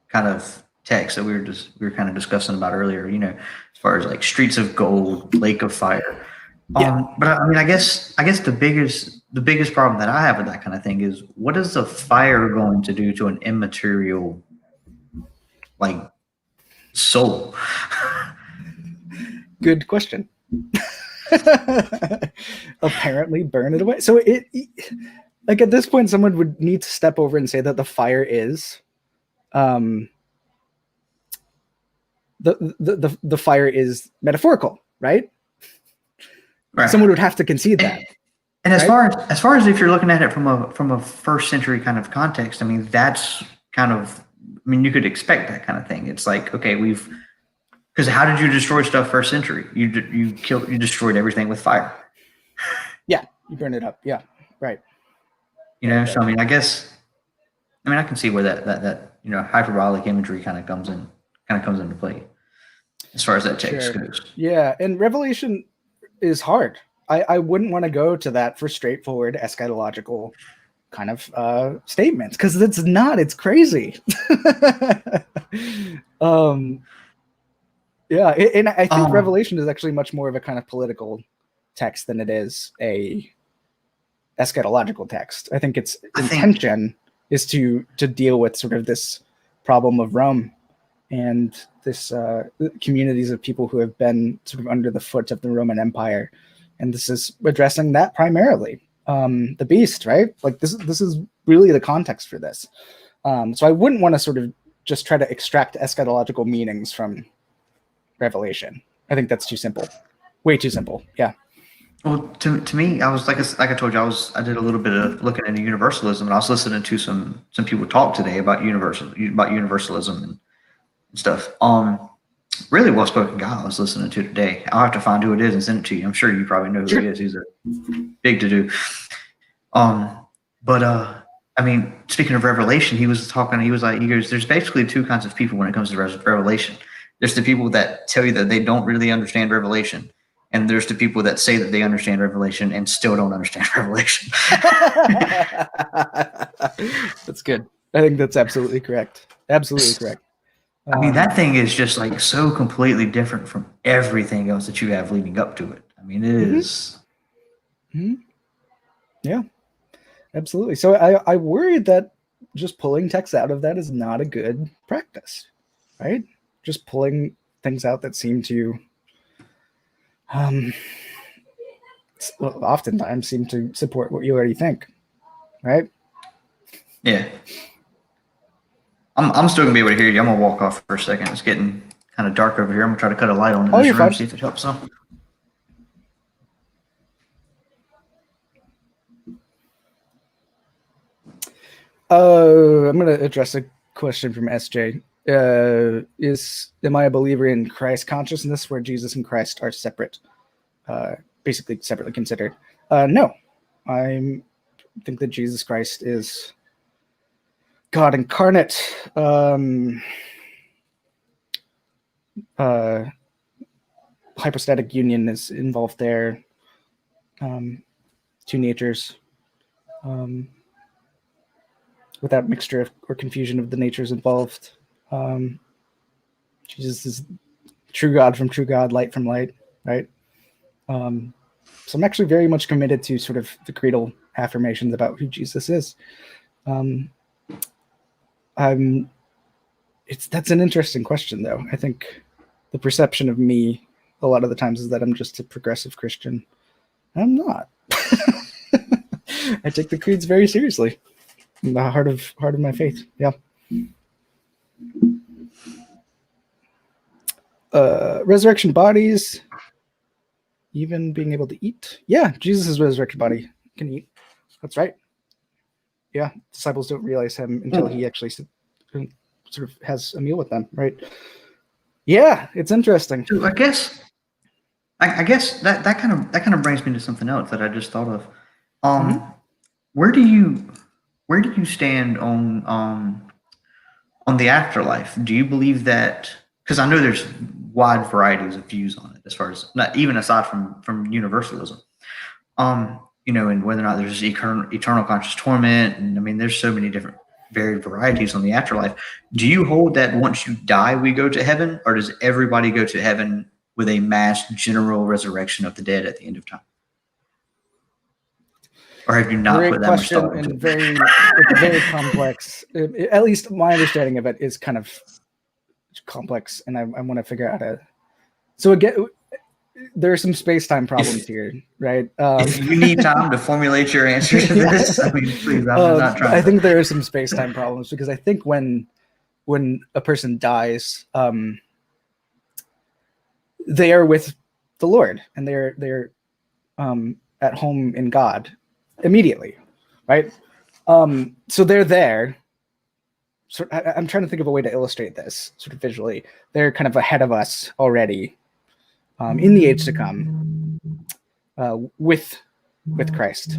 [SPEAKER 1] kind of text that we were kind of discussing about earlier. As far as like streets of gold, lake of fire.
[SPEAKER 2] Yeah.
[SPEAKER 1] But I mean, I guess the biggest problem that I have with that kind of thing is, what is the fire going to do to an immaterial, like, soul?
[SPEAKER 2] Good question. Apparently burn it away. So it like at this point, someone would need to step over and say that the fire is the fire is metaphorical, right?
[SPEAKER 1] Right.
[SPEAKER 2] Someone would have to concede that.
[SPEAKER 1] And as far as if you're looking at it from a first century kind of context, I mean, that's kind of, I mean, you could expect that kind of thing. It's like, okay, because how did you destroy stuff first century? You destroyed everything with fire.
[SPEAKER 2] Yeah, you burned it up. Yeah, right.
[SPEAKER 1] So I mean, I can see where that hyperbolic imagery kind of comes into play as far as that text goes.
[SPEAKER 2] Yeah, and Revelation is hard. I wouldn't want to go to that for straightforward eschatological kind of statements, because it's not. It's crazy. Yeah, and I think Revelation is actually much more of a kind of political text than it is a eschatological text. I think its
[SPEAKER 1] I think-
[SPEAKER 2] intention is to deal with sort of this problem of Rome and this communities of people who have been sort of under the foot of the Roman Empire, and this is addressing that primarily. The beast, right? Like this is really the context for this. So I wouldn't want to sort of just try to extract eschatological meanings from Revelation. I think that's too simple, way too simple. Yeah.
[SPEAKER 1] Well, to me, I was like I told you, I did a little bit of looking into universalism, and I was listening to some people talk today about universalism and stuff. Really well spoken guy I was listening to today. I'll have to find who it is and send it to you. I'm sure you probably know who he is. He's a big to do. But I mean, speaking of Revelation, he was talking. He goes, there's basically two kinds of people when it comes to Revelation. There's the people that tell you that they don't really understand Revelation. And there's the people that say that they understand Revelation and still don't understand Revelation.
[SPEAKER 2] That's good. I think that's absolutely correct. Absolutely correct.
[SPEAKER 1] I mean, that thing is just like so completely different from everything else that you have leading up to it. I mean, it is.
[SPEAKER 2] Mm-hmm. Yeah, absolutely. So I worried that just pulling text out of that is not a good practice, right? Just pulling things out that seem to oftentimes seem to support what you already think, right?
[SPEAKER 1] Yeah. I'm still gonna be able to hear you. I'm gonna walk off for a second. It's getting kind of dark over here. I'm gonna try to cut a light on in this room, see if it helps some.
[SPEAKER 2] I'm gonna address a question from SJ. Am I a believer in Christ consciousness where Jesus and Christ are separate, basically separately considered? No, I think that Jesus Christ is God incarnate. Hypostatic union is involved there. Two natures. Without mixture or confusion of the natures involved. Jesus is true God from true God, light from light, right? So I'm actually very much committed to sort of the creedal affirmations about who Jesus is. That's an interesting question, though. I think the perception of me a lot of the times is that I'm just a progressive Christian. I'm not. I take the creeds very seriously. In the heart of my faith. Yeah. Resurrection bodies, even being able to eat. Yeah, Jesus' resurrected body can eat. That's right. Yeah, disciples don't realize him until he actually sort of has a meal with them, right? Yeah, it's interesting.
[SPEAKER 1] So I guess that kind of brings me to something else that I just thought of. Where do you stand on the afterlife? Do you believe that? Because I know there's wide varieties of views on it, as far as not even aside from universalism. And whether or not there's eternal conscious torment, and I mean, there's so many different varied varieties on the afterlife. Do you hold that once you die, we go to heaven, or does everybody go to heaven with a mass general resurrection of the dead at the end of time? Or have you not
[SPEAKER 2] Great
[SPEAKER 1] put that much thought
[SPEAKER 2] question,
[SPEAKER 1] into
[SPEAKER 2] and
[SPEAKER 1] it?
[SPEAKER 2] very complex. At least my understanding of it is kind of complex, and I want to figure out So again, there are some space-time problems here, right?
[SPEAKER 1] If you need time to formulate your answer to this, I mean, please, I'm not trying.
[SPEAKER 2] I think there are some space-time problems because I think when a person dies, they are with the Lord, and they're at home in God immediately, right? So they're there. I'm trying to think of a way to illustrate this sort of visually. They're kind of ahead of us already in the age to come with Christ.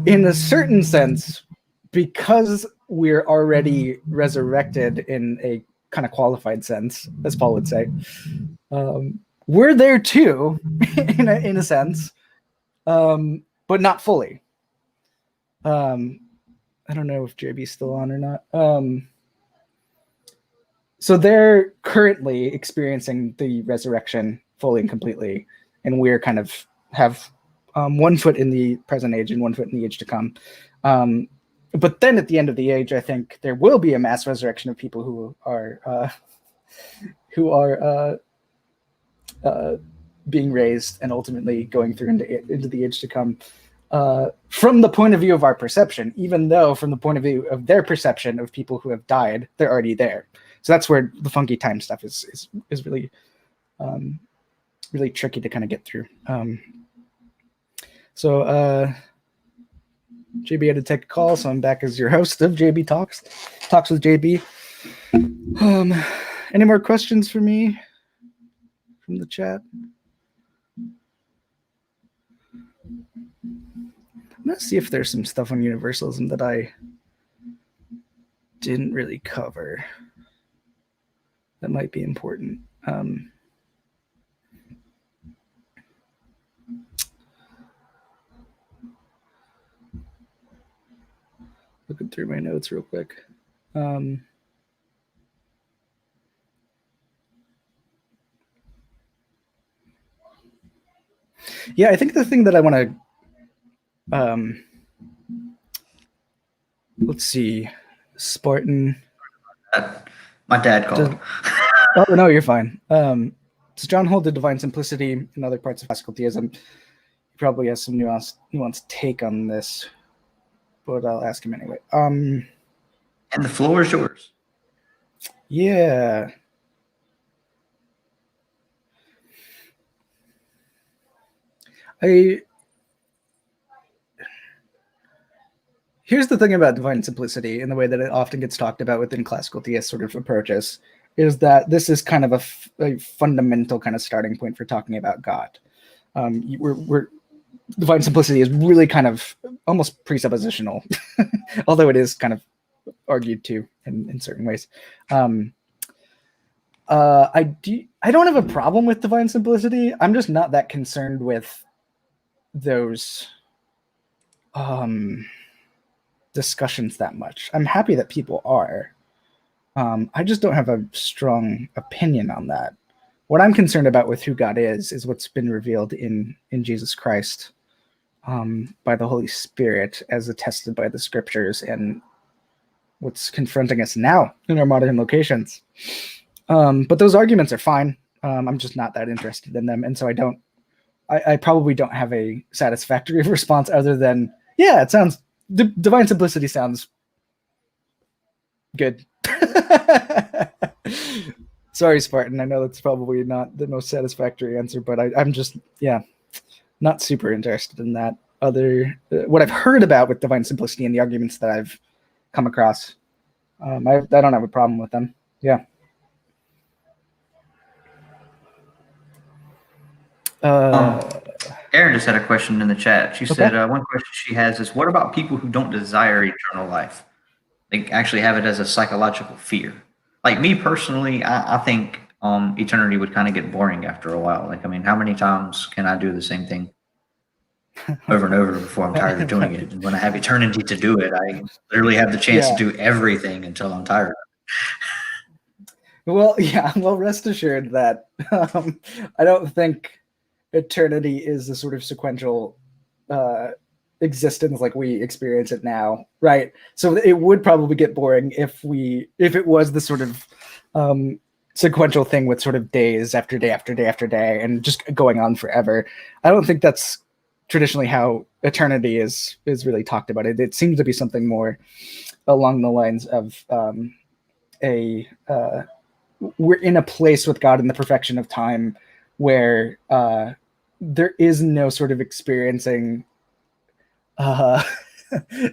[SPEAKER 2] In a certain sense, because we're already resurrected in a kind of qualified sense, as Paul would say, we're there too, in a sense, but not fully. I don't know if JB's still on or not. So they're currently experiencing the resurrection fully and completely, and we're kind of have 1 foot in the present age and 1 foot in the age to come. But then at the end of the age, I think there will be a mass resurrection of people who are being raised and ultimately going through into the age to come. From the point of view of our perception, even though from the point of view of their perception of people who have died, they're already there. So that's where the funky time stuff is really really tricky to kind of get through. So JB had to take a call, so I'm back as your host of JB Talks with JB. Any more questions for me from the chat? I'm gonna see if there's some stuff on universalism that I didn't really cover that might be important. Looking through my notes real quick. Yeah, I think the thing that I want to, let's see, Spartan.
[SPEAKER 1] My dad called.
[SPEAKER 2] Oh no, you're fine. Does John hold the divine simplicity in other parts of classical theism? He probably has some nuanced take on this, but I'll ask him anyway.
[SPEAKER 1] And the floor is yours.
[SPEAKER 2] Yeah. Here's the thing about divine simplicity and the way that it often gets talked about within classical theist sort of approaches is that this is kind of a fundamental kind of starting point for talking about God. Divine simplicity is really kind of almost presuppositional, although it is kind of argued too in certain ways. I don't have a problem with divine simplicity. I'm just not that concerned with those discussions that much. I'm happy that people are. I just don't have a strong opinion on that. What I'm concerned about with who God is what's been revealed in Jesus Christ by the Holy Spirit as attested by the scriptures and what's confronting us now in our modern locations. But those arguments are fine. I'm just not that interested in them. And so I probably don't have a satisfactory response other than, yeah, it sounds, divine simplicity sounds good. Sorry, Spartan. I know that's probably not the most satisfactory answer, but I'm just, not super interested in that. What I've heard about with divine simplicity and the arguments that I've come across, I don't have a problem with them. Yeah.
[SPEAKER 1] Erin just had a question in the chat. She said one question she has is, what about people who don't desire eternal life? They actually have it as a psychological fear. Like me personally, I think eternity would kind of get boring after a while. Like, I mean, how many times can I do the same thing over and over before I'm tired of doing it? And when I have eternity to do it, I literally have the chance to do everything until I'm tired of it.
[SPEAKER 2] Well, rest assured that I don't think eternity is a sort of sequential existence like we experience it now, right? So it would probably get boring if it was the sort of sequential thing with sort of days after day after day after day and just going on forever. I don't think that's traditionally how eternity is really talked about. It seems to be something more along the lines of we're in a place with God in the perfection of time where there is no sort of experiencing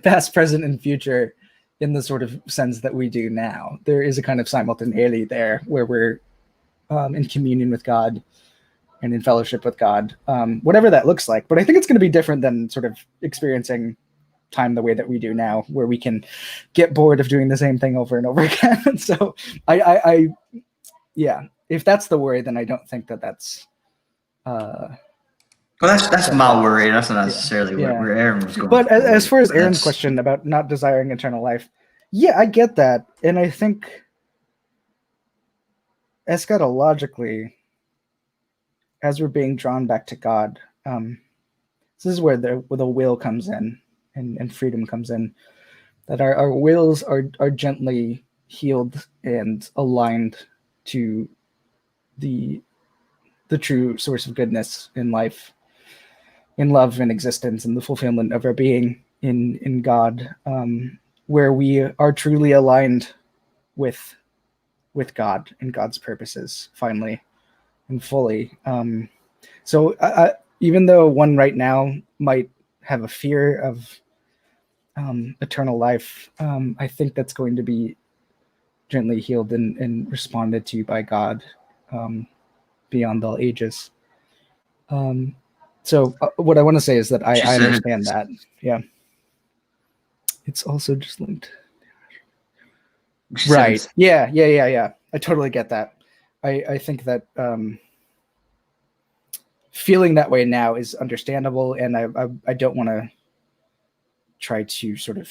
[SPEAKER 2] past, present, and future in the sort of sense that we do now. There is a kind of simultaneity there where we're in communion with God and in fellowship with God, whatever that looks like. But I think it's going to be different than sort of experiencing time the way that we do now, where we can get bored of doing the same thing over and over again. So if that's the worry, then I don't think that's
[SPEAKER 1] well, that's my worry. That's not necessarily where Aaron was going.
[SPEAKER 2] But as far as Aaron's question about not desiring eternal life, I get that. And I think eschatologically, as we're being drawn back to God, this is where the will comes in, and freedom comes in. That our wills are gently healed and aligned to the true source of goodness in life, in love and existence, and the fulfillment of our being in God, where we are truly aligned with God and God's purposes, finally and fully. So even though one right now might have a fear of eternal life, I think that's going to be gently healed and responded to by God beyond all ages. So what I want to say is that I understand that. Yeah. It's also just linked. Right. Yeah. I totally get that. I think that feeling that way now is understandable, and I don't want to try to sort of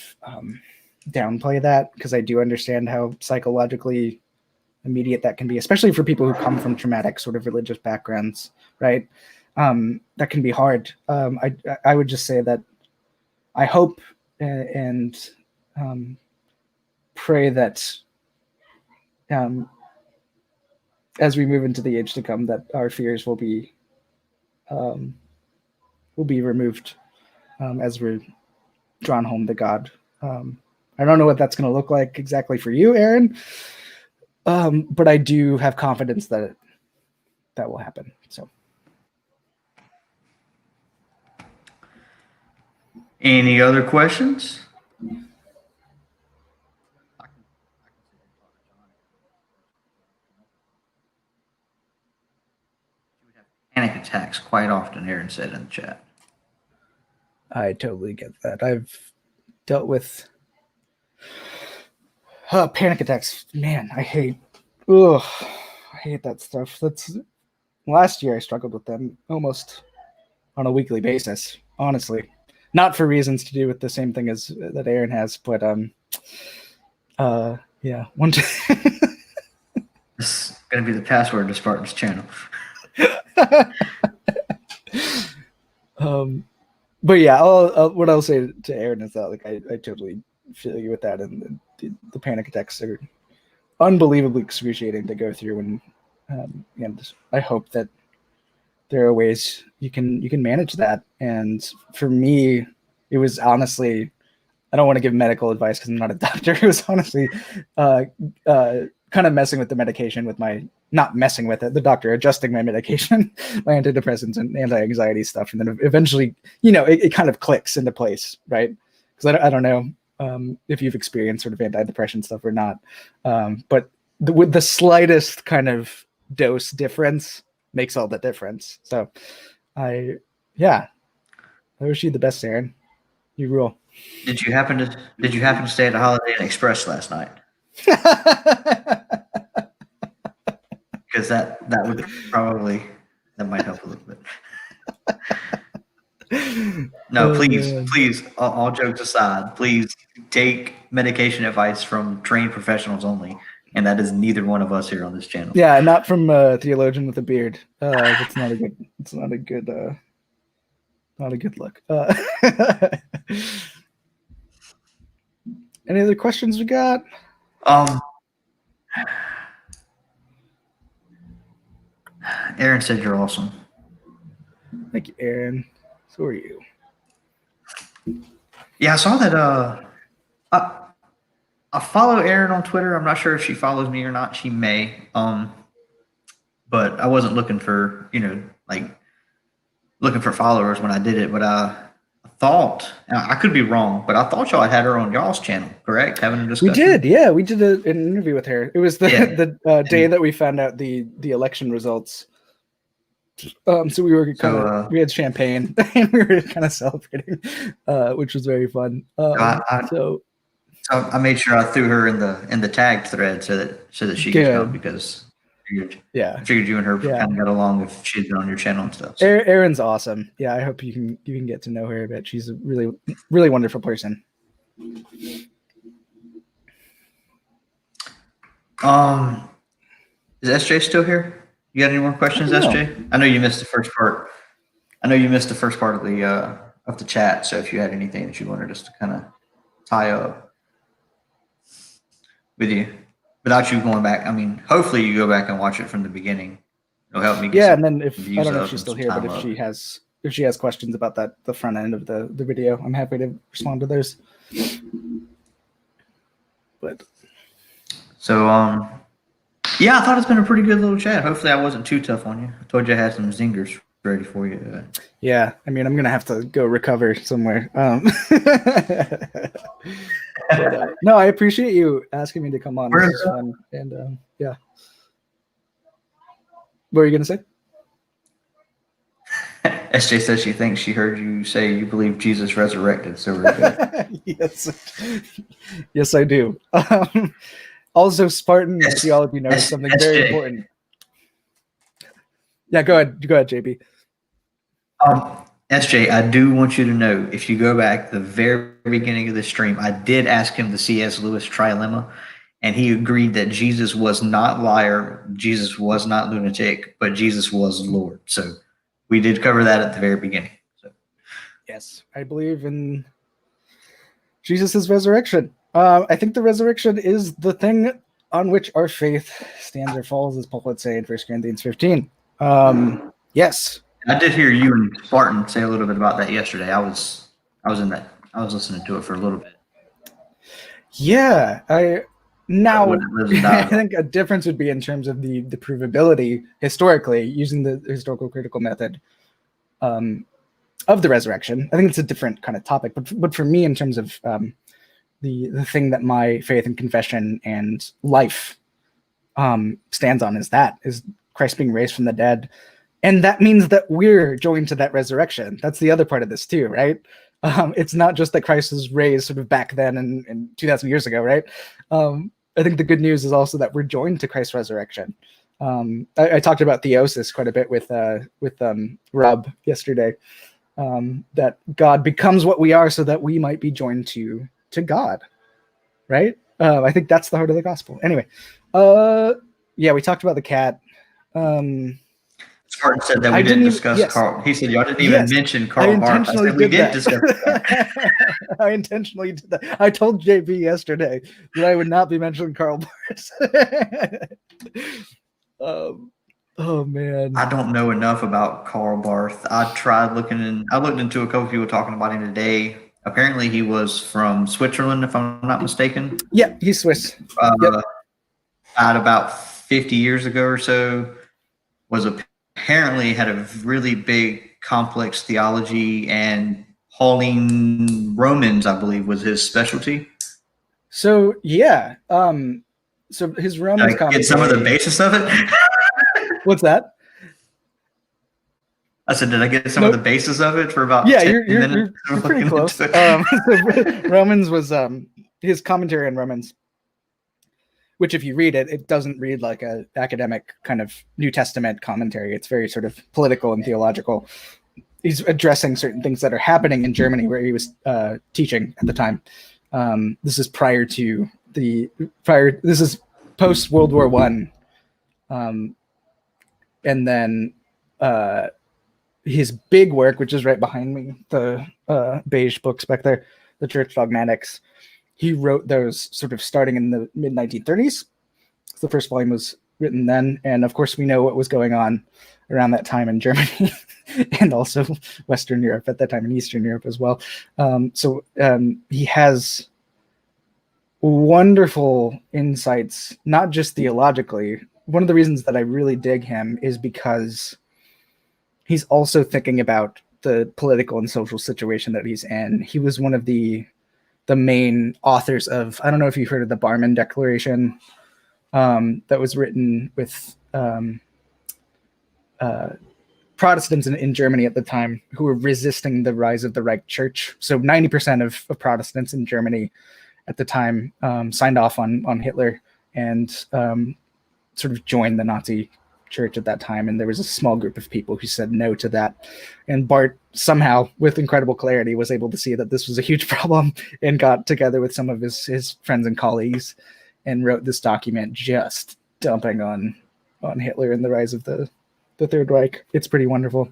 [SPEAKER 2] downplay that, because I do understand how psychologically immediate that can be, especially for people who come from traumatic sort of religious backgrounds, right? That can be hard. I would just say that I hope and pray that as we move into the age to come, that our fears will be removed as we're drawn home to God. I don't know what that's going to look like exactly for you, Aaron, but I do have confidence that that will happen. So,
[SPEAKER 1] Any other questions? Panic attacks quite often, Aaron said in the chat.
[SPEAKER 2] I totally get that. I've dealt with panic attacks. Man, I hate that stuff. That's last year I struggled with them almost on a weekly basis, honestly. Not for reasons to do with the same thing as that Aaron has, but yeah, one time.
[SPEAKER 1] This is going to be the password to Spartan's channel.
[SPEAKER 2] But yeah, what I'll say to Aaron is that, like, I totally feel you with that, and the panic attacks are unbelievably excruciating to go through, and I hope that there are ways you can manage that. And for me, it was honestly, I don't want to give medical advice because I'm not a doctor. It was honestly kind of messing with the medication with not messing with it, the doctor adjusting my medication, my antidepressants and anti-anxiety stuff. And then eventually, it kind of clicks into place, right? Because I don't know if you've experienced sort of antidepressant stuff or not. But with the slightest kind of dose difference makes all the difference. So I wish you the best, Aaron. You rule.
[SPEAKER 1] Did you happen to stay at a Holiday Inn Express last night? Because that would probably, that might help a little bit. No, please, all jokes aside, please take medication advice from trained professionals only, and that is neither one of us here on this channel.
[SPEAKER 2] Yeah, not from a theologian with a beard. It's not a good look. Any other questions we got?
[SPEAKER 1] Aaron said you're awesome.
[SPEAKER 2] Thank you, Aaron. So are you.
[SPEAKER 1] Yeah, I saw that. I follow Erin on Twitter. I'm not sure if she follows me or not. She may. But I wasn't looking for, looking for followers when I did it. But I thought, I could be wrong, but I thought y'all had her on y'all's channel, correct? Having a discussion.
[SPEAKER 2] We did, yeah. We did an interview with her. It was the day that we found out the election results. So we were we had champagne and we were kind of celebrating, which was very fun.
[SPEAKER 1] So I made sure I threw her in the tagged thread so that she could come, because I figured you and her kind of got along if she'd been on your channel and stuff. So.
[SPEAKER 2] Erin's awesome. Yeah, I hope you can get to know her a bit. She's a really, really wonderful person.
[SPEAKER 1] Is SJ still here? You got any more questions, SJ? I know you missed the first part. I know you missed the first part of the chat, so if you had anything that you wanted us to kind of tie up with you, without you going back, I mean, hopefully you go back and watch it from the beginning. It'll help me get
[SPEAKER 2] Yeah,
[SPEAKER 1] some
[SPEAKER 2] and then if I
[SPEAKER 1] views
[SPEAKER 2] don't know if
[SPEAKER 1] up
[SPEAKER 2] she's
[SPEAKER 1] and
[SPEAKER 2] still
[SPEAKER 1] some
[SPEAKER 2] here, but
[SPEAKER 1] time
[SPEAKER 2] if
[SPEAKER 1] up.
[SPEAKER 2] she has questions about the front end of the video, I'm happy to respond to those. But
[SPEAKER 1] So, yeah, I thought it's been a pretty good little chat. Hopefully, I wasn't too tough on you. I told you I had some zingers ready for you.
[SPEAKER 2] yeah, I mean, I'm gonna have to go recover somewhere. But, no, I appreciate you asking me to come on. This is fun, and yeah. What were you gonna say?
[SPEAKER 1] SJ says she thinks she heard you say you believe Jesus resurrected, so we're good.
[SPEAKER 2] Yes, I do. Also, Spartan theology knows something very
[SPEAKER 1] SJ.
[SPEAKER 2] important. Yeah, go ahead, JB.
[SPEAKER 1] SJ, I do want you to know, if you go back the very beginning of the stream, I did ask him the C.S. Lewis trilemma, and he agreed that Jesus was not liar, Jesus was not lunatic, but Jesus was Lord. So we did cover that at the very beginning. So.
[SPEAKER 2] Yes, I believe in Jesus' resurrection. I think the resurrection is the thing on which our faith stands or falls, as Paul would say in 1 Corinthians 15. Yes.
[SPEAKER 1] I did hear you and Spartan say a little bit about that yesterday. I was listening to it for a little bit.
[SPEAKER 2] Yeah, I think a difference would be in terms of the provability historically using the historical critical method of the resurrection. I think it's a different kind of topic, but for me, in terms of the thing that my faith and confession and life stands on is Christ being raised from the dead. And that means that we're joined to that resurrection. That's the other part of this too, right? It's not just that Christ was raised sort of back then and 2,000 years ago, right? I think the good news is also that we're joined to Christ's resurrection. I talked about theosis quite a bit with Rob yesterday, that God becomes what we are so that we might be joined to God, right? I think that's the heart of the gospel. Anyway, yeah, we talked about the cat.
[SPEAKER 1] Spartan said that we didn't discuss Karl. He said y'all didn't even mention Karl Barth. I said we did discuss that.
[SPEAKER 2] I intentionally did that. I told JB yesterday that I would not be mentioning Karl Barth. Oh man,
[SPEAKER 1] I don't know enough about Karl Barth. I looked into a couple people talking about him today. Apparently, he was from Switzerland, if I'm not mistaken.
[SPEAKER 2] Yeah, he's Swiss.
[SPEAKER 1] Yep. About 50 years ago or so, apparently had a really big, complex theology, and Pauline Romans, I believe, was his specialty.
[SPEAKER 2] So yeah, so his Romans commentary.
[SPEAKER 1] Get some of the basis of it.
[SPEAKER 2] What's that?
[SPEAKER 1] I said, did I get some of the basis of it for about
[SPEAKER 2] 10
[SPEAKER 1] minutes?
[SPEAKER 2] You're pretty close. So Romans was his commentary on Romans, which if you read it, it doesn't read like an academic kind of New Testament commentary. It's very sort of political and theological. He's addressing certain things that are happening in Germany where he was teaching at the time. This is this is post World War I. And then his big work, which is right behind me, the beige books back there, the Church Dogmatics, he wrote those sort of starting in the mid 1930s. The first volume was written then. And of course, we know what was going on around that time in Germany and also Western Europe at that time, and Eastern Europe as well. So he has wonderful insights, not just theologically. One of the reasons that I really dig him is because he's also thinking about the political and social situation that he's in. He was one of the main authors of, I don't know if you've heard of the Barmen Declaration, that was written with Protestants in Germany at the time who were resisting the rise of the Reich Church. So 90% of Protestants in Germany at the time signed off on Hitler and sort of joined the Nazi church at that time. And there was a small group of people who said no to that. And Barth somehow, with incredible clarity, was able to see that this was a huge problem and got together with some of his friends and colleagues and wrote this document just dumping on Hitler and the rise of the Third Reich. It's pretty wonderful.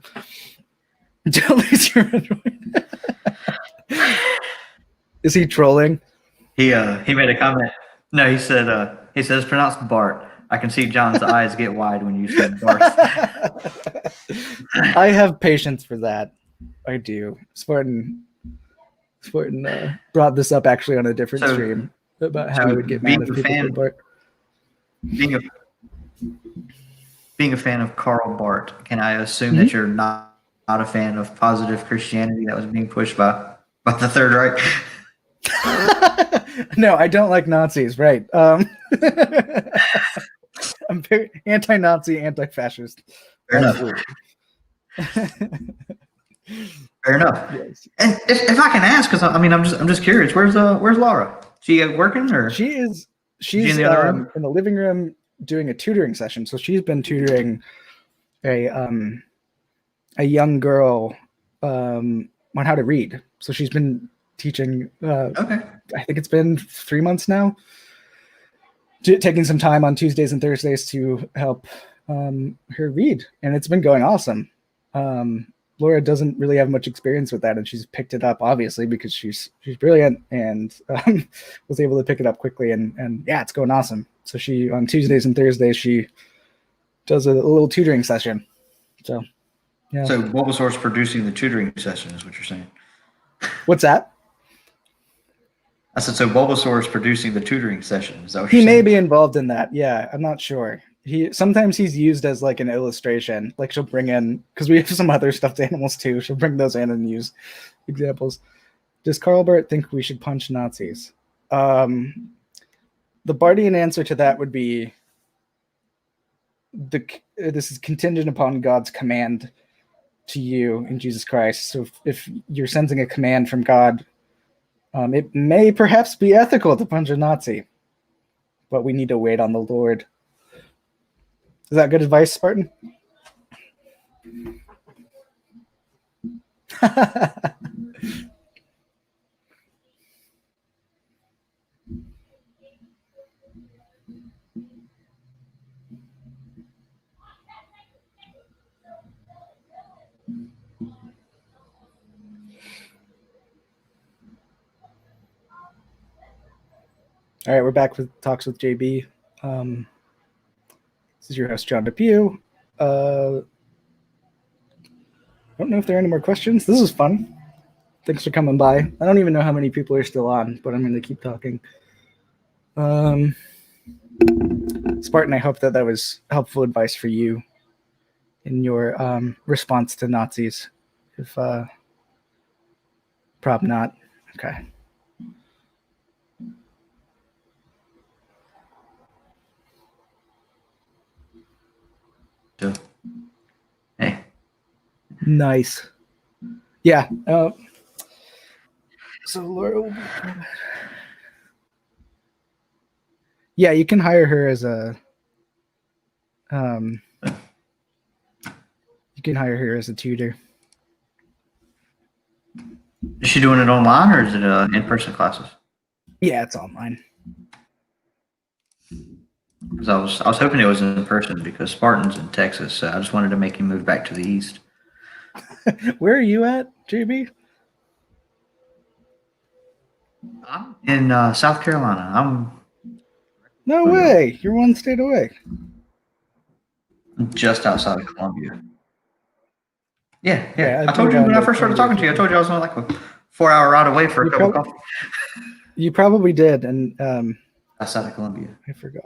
[SPEAKER 2] Don't lose your Android. Is he trolling?
[SPEAKER 1] He made a comment. No, he said it's pronounced Bart. I can see John's eyes get wide when you said Bart.
[SPEAKER 2] I have patience for that. I do. Spartan brought this up actually on a different stream about how I would get mad if people said Bart.
[SPEAKER 1] Being a fan of Karl Barth, can I assume that you're not a fan of positive Christianity that was being pushed by the Third Reich?
[SPEAKER 2] No, I don't like Nazis. Right. I'm very anti-Nazi, anti-fascist.
[SPEAKER 1] Fair enough. Fair enough.
[SPEAKER 2] Yes.
[SPEAKER 1] And if I can ask, because I'm just curious. Where's Laura? She working or
[SPEAKER 2] she's
[SPEAKER 1] in the other room?
[SPEAKER 2] In the living room doing a tutoring session. So she's been tutoring a young girl on how to read. So she's been teaching.
[SPEAKER 1] Okay.
[SPEAKER 2] I think it's been 3 months now. Taking some time on Tuesdays and Thursdays to help her read, and it's been going awesome. Laura doesn't really have much experience with that, and she's picked it up obviously because she's brilliant and was able to pick it up quickly. And yeah, it's going awesome. So she on Tuesdays and Thursdays she does a little tutoring session. So yeah.
[SPEAKER 1] So Bulbasaur's producing the tutoring session is what you're saying.
[SPEAKER 2] What's that?
[SPEAKER 1] I said, so Bulbasaur's producing the tutoring session. Is that what
[SPEAKER 2] he
[SPEAKER 1] you're
[SPEAKER 2] may
[SPEAKER 1] saying?
[SPEAKER 2] be involved in that. Yeah, I'm not sure. Sometimes he's used as like an illustration. Like she'll bring in, because we have some other stuffed animals too. She'll bring those in and use examples. Does Karl Barth think we should punch Nazis? The Bardian answer to that would be this is contingent upon God's command to you in Jesus Christ. So if you're sensing a command from God, it may perhaps be ethical to punch a Nazi, but we need to wait on the Lord. Is that good advice, Spartan? All right, we're back with Talks with JB. This is your host, Jon DePue. I don't know if there are any more questions. This is fun. Thanks for coming by. I don't even know how many people are still on, but I'm going to keep talking. Spartan, I hope that was helpful advice for you in your response to Nazis. If probably not. Okay.
[SPEAKER 1] Hey.
[SPEAKER 2] Nice. Yeah. So Laura, yeah, you can hire her as a tutor.
[SPEAKER 1] Is she doing it online or is it in-person classes?
[SPEAKER 2] Yeah, it's online.
[SPEAKER 1] Because I was hoping it was in person because Spartan's in Texas, so I just wanted to make him move back to the east.
[SPEAKER 2] Where are you at, JB?
[SPEAKER 1] I'm in South Carolina.
[SPEAKER 2] No way. You're one state away.
[SPEAKER 1] I'm just outside of Columbia. Yeah.
[SPEAKER 2] Yeah,
[SPEAKER 1] I told you when I first started talking to you, I told you I was on like a 4-hour ride away for a cup of coffee.
[SPEAKER 2] You probably did, and
[SPEAKER 1] outside of Columbia.
[SPEAKER 2] I forgot.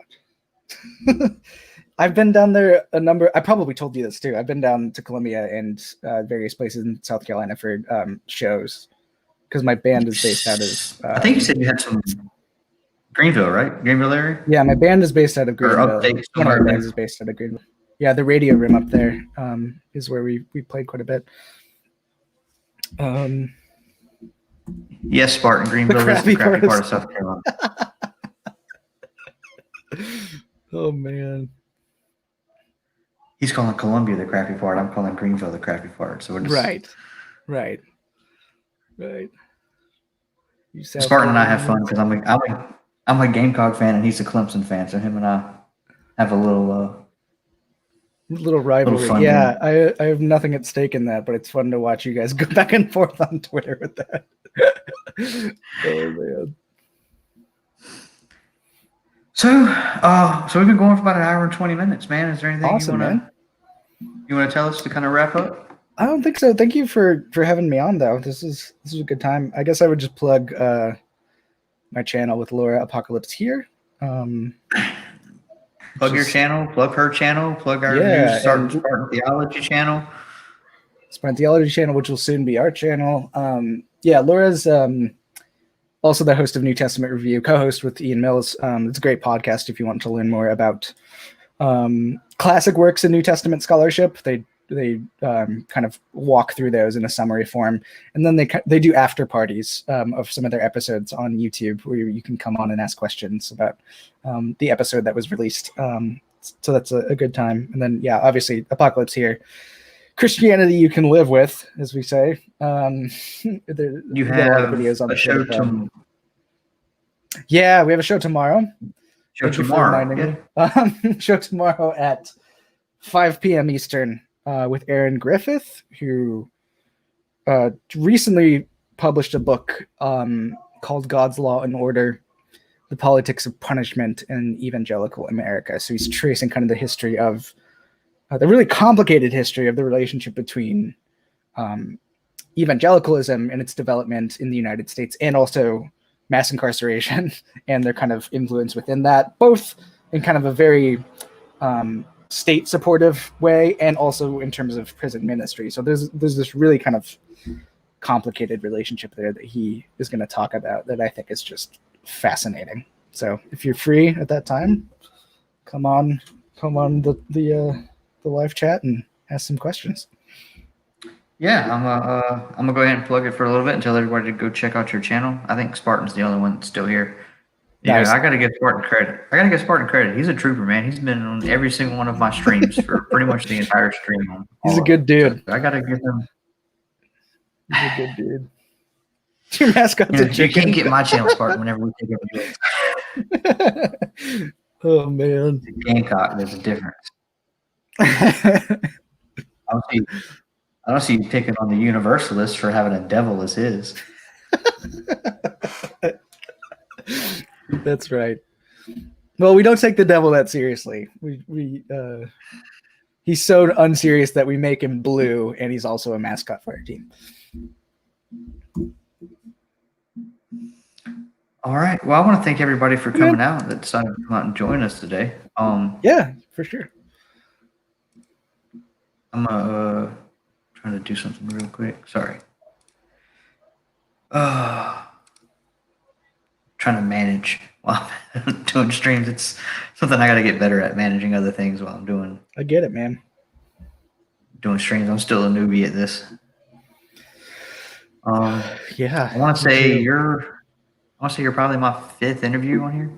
[SPEAKER 2] I've been down there I probably told you this too. I've been down to Columbia and various places in South Carolina for shows because my band is based out of.
[SPEAKER 1] I think you said you had some Greenville, right? Greenville area?
[SPEAKER 2] Yeah, my band is based out of Greenville. One of our bands is based out of Greenville. Yeah, the Radio Room up there is where we played quite a bit.
[SPEAKER 1] Yes, Spartan. Greenville is the crappy part of South Carolina.
[SPEAKER 2] Oh man.
[SPEAKER 1] He's calling Columbia the crappy part. I'm calling Greenville the crappy part. So we're just
[SPEAKER 2] right.
[SPEAKER 1] Spartan and I have fun because I'm a Gamecock fan and he's a Clemson fan. So him and I have a little
[SPEAKER 2] Little rivalry.
[SPEAKER 1] fun
[SPEAKER 2] Yeah, I have nothing at stake in that, but it's fun to watch you guys go back and forth on Twitter with that. Oh man.
[SPEAKER 1] So we've been going for about an hour and 20 minutes, man. Is there anything
[SPEAKER 2] Awesome,
[SPEAKER 1] you wanna tell us to kind of wrap up?
[SPEAKER 2] I don't think so. Thank you for having me on, though. This is a good time. I guess I would just plug my channel with Laura Apocalypse here.
[SPEAKER 1] Plug your channel, plug her channel, plug our new Spartan Theology channel.
[SPEAKER 2] Spartan Theology channel, which will soon be our channel. Laura's also the host of New Testament Review, co-host with Ian Mills. It's a great podcast if you want to learn more about classic works in New Testament scholarship. They kind of walk through those in a summary form, and then they do after parties of some of their episodes on YouTube where you can come on and ask questions about the episode that was released. So that's a good time. And then obviously Apocalypse here, Christianity you can live with, as we say.
[SPEAKER 1] You
[SPEAKER 2] have
[SPEAKER 1] a lot of videos on the show.
[SPEAKER 2] We have a show tomorrow. Show tomorrow at 5 p.m. Eastern. With Aaron Griffith, who recently published a book called God's Law and Order, The Politics of Punishment in Evangelical America. So he's tracing kind of the history of the really complicated history of the relationship between evangelicalism and its development in the United States, and also mass incarceration and their kind of influence within that, both in kind of a very state supportive way and also in terms of prison ministry. So there's this really kind of complicated relationship there that he is going to talk about that I think is just fascinating. So if you're free at that time, come on the live chat and ask some questions.
[SPEAKER 1] Yeah, I'm gonna go ahead and plug it for a little bit and tell everybody to go check out your channel. I think Spartan's the only one that's still here. Yeah, nice. I gotta give Spartan credit. He's a trooper, man. He's been on every single one of my streams for pretty much the entire stream.
[SPEAKER 2] He's a good dude.
[SPEAKER 1] So I gotta give him.
[SPEAKER 2] He's a good dude. Your mascot's a chicken.
[SPEAKER 1] You can't get my channel, Spartan, whenever we take over yours.
[SPEAKER 2] Oh man,
[SPEAKER 1] the Gamecock. There's a difference. I don't see you picking on the Universalist for having a devil as his.
[SPEAKER 2] That's right. Well, we don't take the devil that seriously. He's so unserious that we make him blue, and he's also a mascot for our team.
[SPEAKER 1] All right. Well, I want to thank everybody for coming out that decided to come out and join us today.
[SPEAKER 2] Yeah, for sure.
[SPEAKER 1] I'm trying to do something real quick. Sorry. Trying to manage while I'm doing streams. It's something I got to get better at, managing other things while I'm doing.
[SPEAKER 2] I get it, man.
[SPEAKER 1] Doing streams. I'm still a newbie at this.
[SPEAKER 2] Yeah.
[SPEAKER 1] I want to say you're probably my 5th interview on here.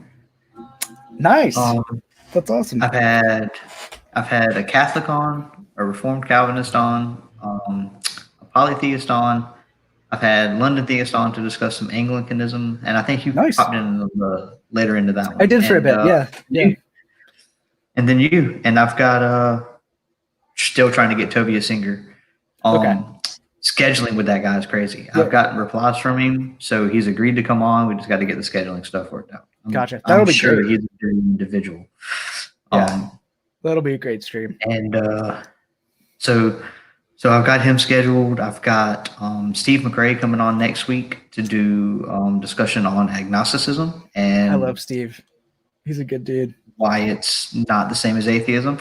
[SPEAKER 2] Nice. That's awesome.
[SPEAKER 1] I've had a Catholic on, a Reformed Calvinist on, a polytheist on. I've had London Theist on to discuss some Anglicanism, and I think you popped in later into that one.
[SPEAKER 2] I did for a bit, yeah.
[SPEAKER 1] And then you, and I've got still trying to get Tobias Singer. Scheduling with that guy is crazy. Yeah. I've gotten replies from him, so he's agreed to come on. We just got to get the scheduling stuff worked out.
[SPEAKER 2] Gotcha. That'll be
[SPEAKER 1] sure
[SPEAKER 2] great.
[SPEAKER 1] He's a good individual.
[SPEAKER 2] Yeah, that'll be a great stream.
[SPEAKER 1] And so I've got him scheduled. I've got Steve McRae coming on next week to do discussion on agnosticism. And
[SPEAKER 2] I love Steve. He's a good dude.
[SPEAKER 1] Why it's not the same as atheism.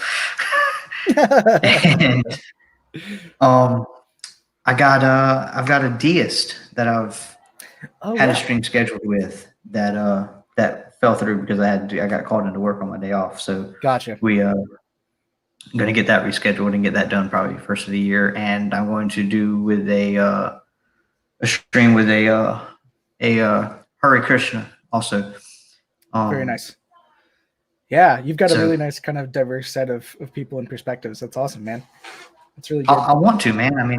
[SPEAKER 1] And I've got a deist that I've had a stream scheduled with that fell through because I got called into work on my day off. So
[SPEAKER 2] gotcha.
[SPEAKER 1] We I'm going to get that rescheduled and get that done probably first of the year. And I'm going to do with a stream with a Hare Krishna also.
[SPEAKER 2] Very nice. Yeah, you've got a really nice kind of diverse set of people and perspectives. That's awesome, man. That's really good.
[SPEAKER 1] I want to, man. And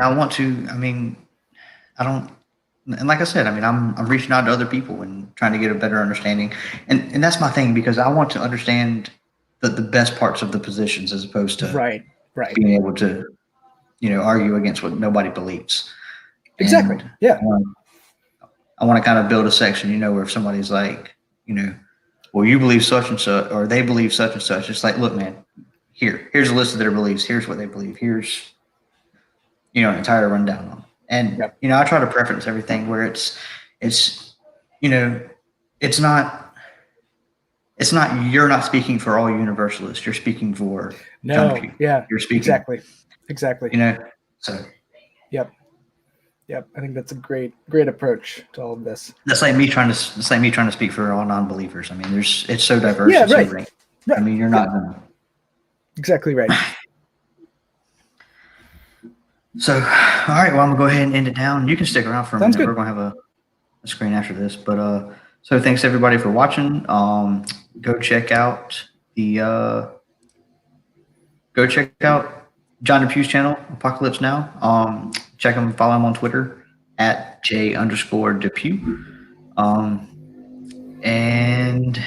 [SPEAKER 1] like I said, I'm reaching out to other people and trying to get a better understanding. And that's my thing, because I want to understand the best parts of the positions as opposed to
[SPEAKER 2] Right.
[SPEAKER 1] being able to, argue against what nobody believes.
[SPEAKER 2] Exactly.
[SPEAKER 1] And
[SPEAKER 2] Yeah.
[SPEAKER 1] I want to kind of build a section, where if somebody's like, well, you believe such and such, or they believe such and such. It's like, look, man, here's a list of their beliefs. Here's what they believe. Here's, an entire rundown on it. And,
[SPEAKER 2] Yep.
[SPEAKER 1] I try to preference everything where it's you're not speaking for all universalists. You're speaking for Jon DePue.
[SPEAKER 2] Yeah.
[SPEAKER 1] You're speaking.
[SPEAKER 2] Exactly.
[SPEAKER 1] So.
[SPEAKER 2] Yep. I think that's a great approach to all of this.
[SPEAKER 1] That's like me trying to speak for all non-believers. I mean, it's so diverse.
[SPEAKER 2] Yeah,
[SPEAKER 1] and
[SPEAKER 2] right.
[SPEAKER 1] So range. I mean, you're not gonna.
[SPEAKER 2] Exactly right.
[SPEAKER 1] So, all right. Well, I'm gonna go ahead and end it down. You can stick around for a
[SPEAKER 2] Sounds
[SPEAKER 1] minute.
[SPEAKER 2] good.
[SPEAKER 1] We're gonna have a screen after this, but so thanks everybody for watching. Go check out Jon DePue's channel, Apocalypse Now. Check him, follow him on Twitter at @J_DePue. And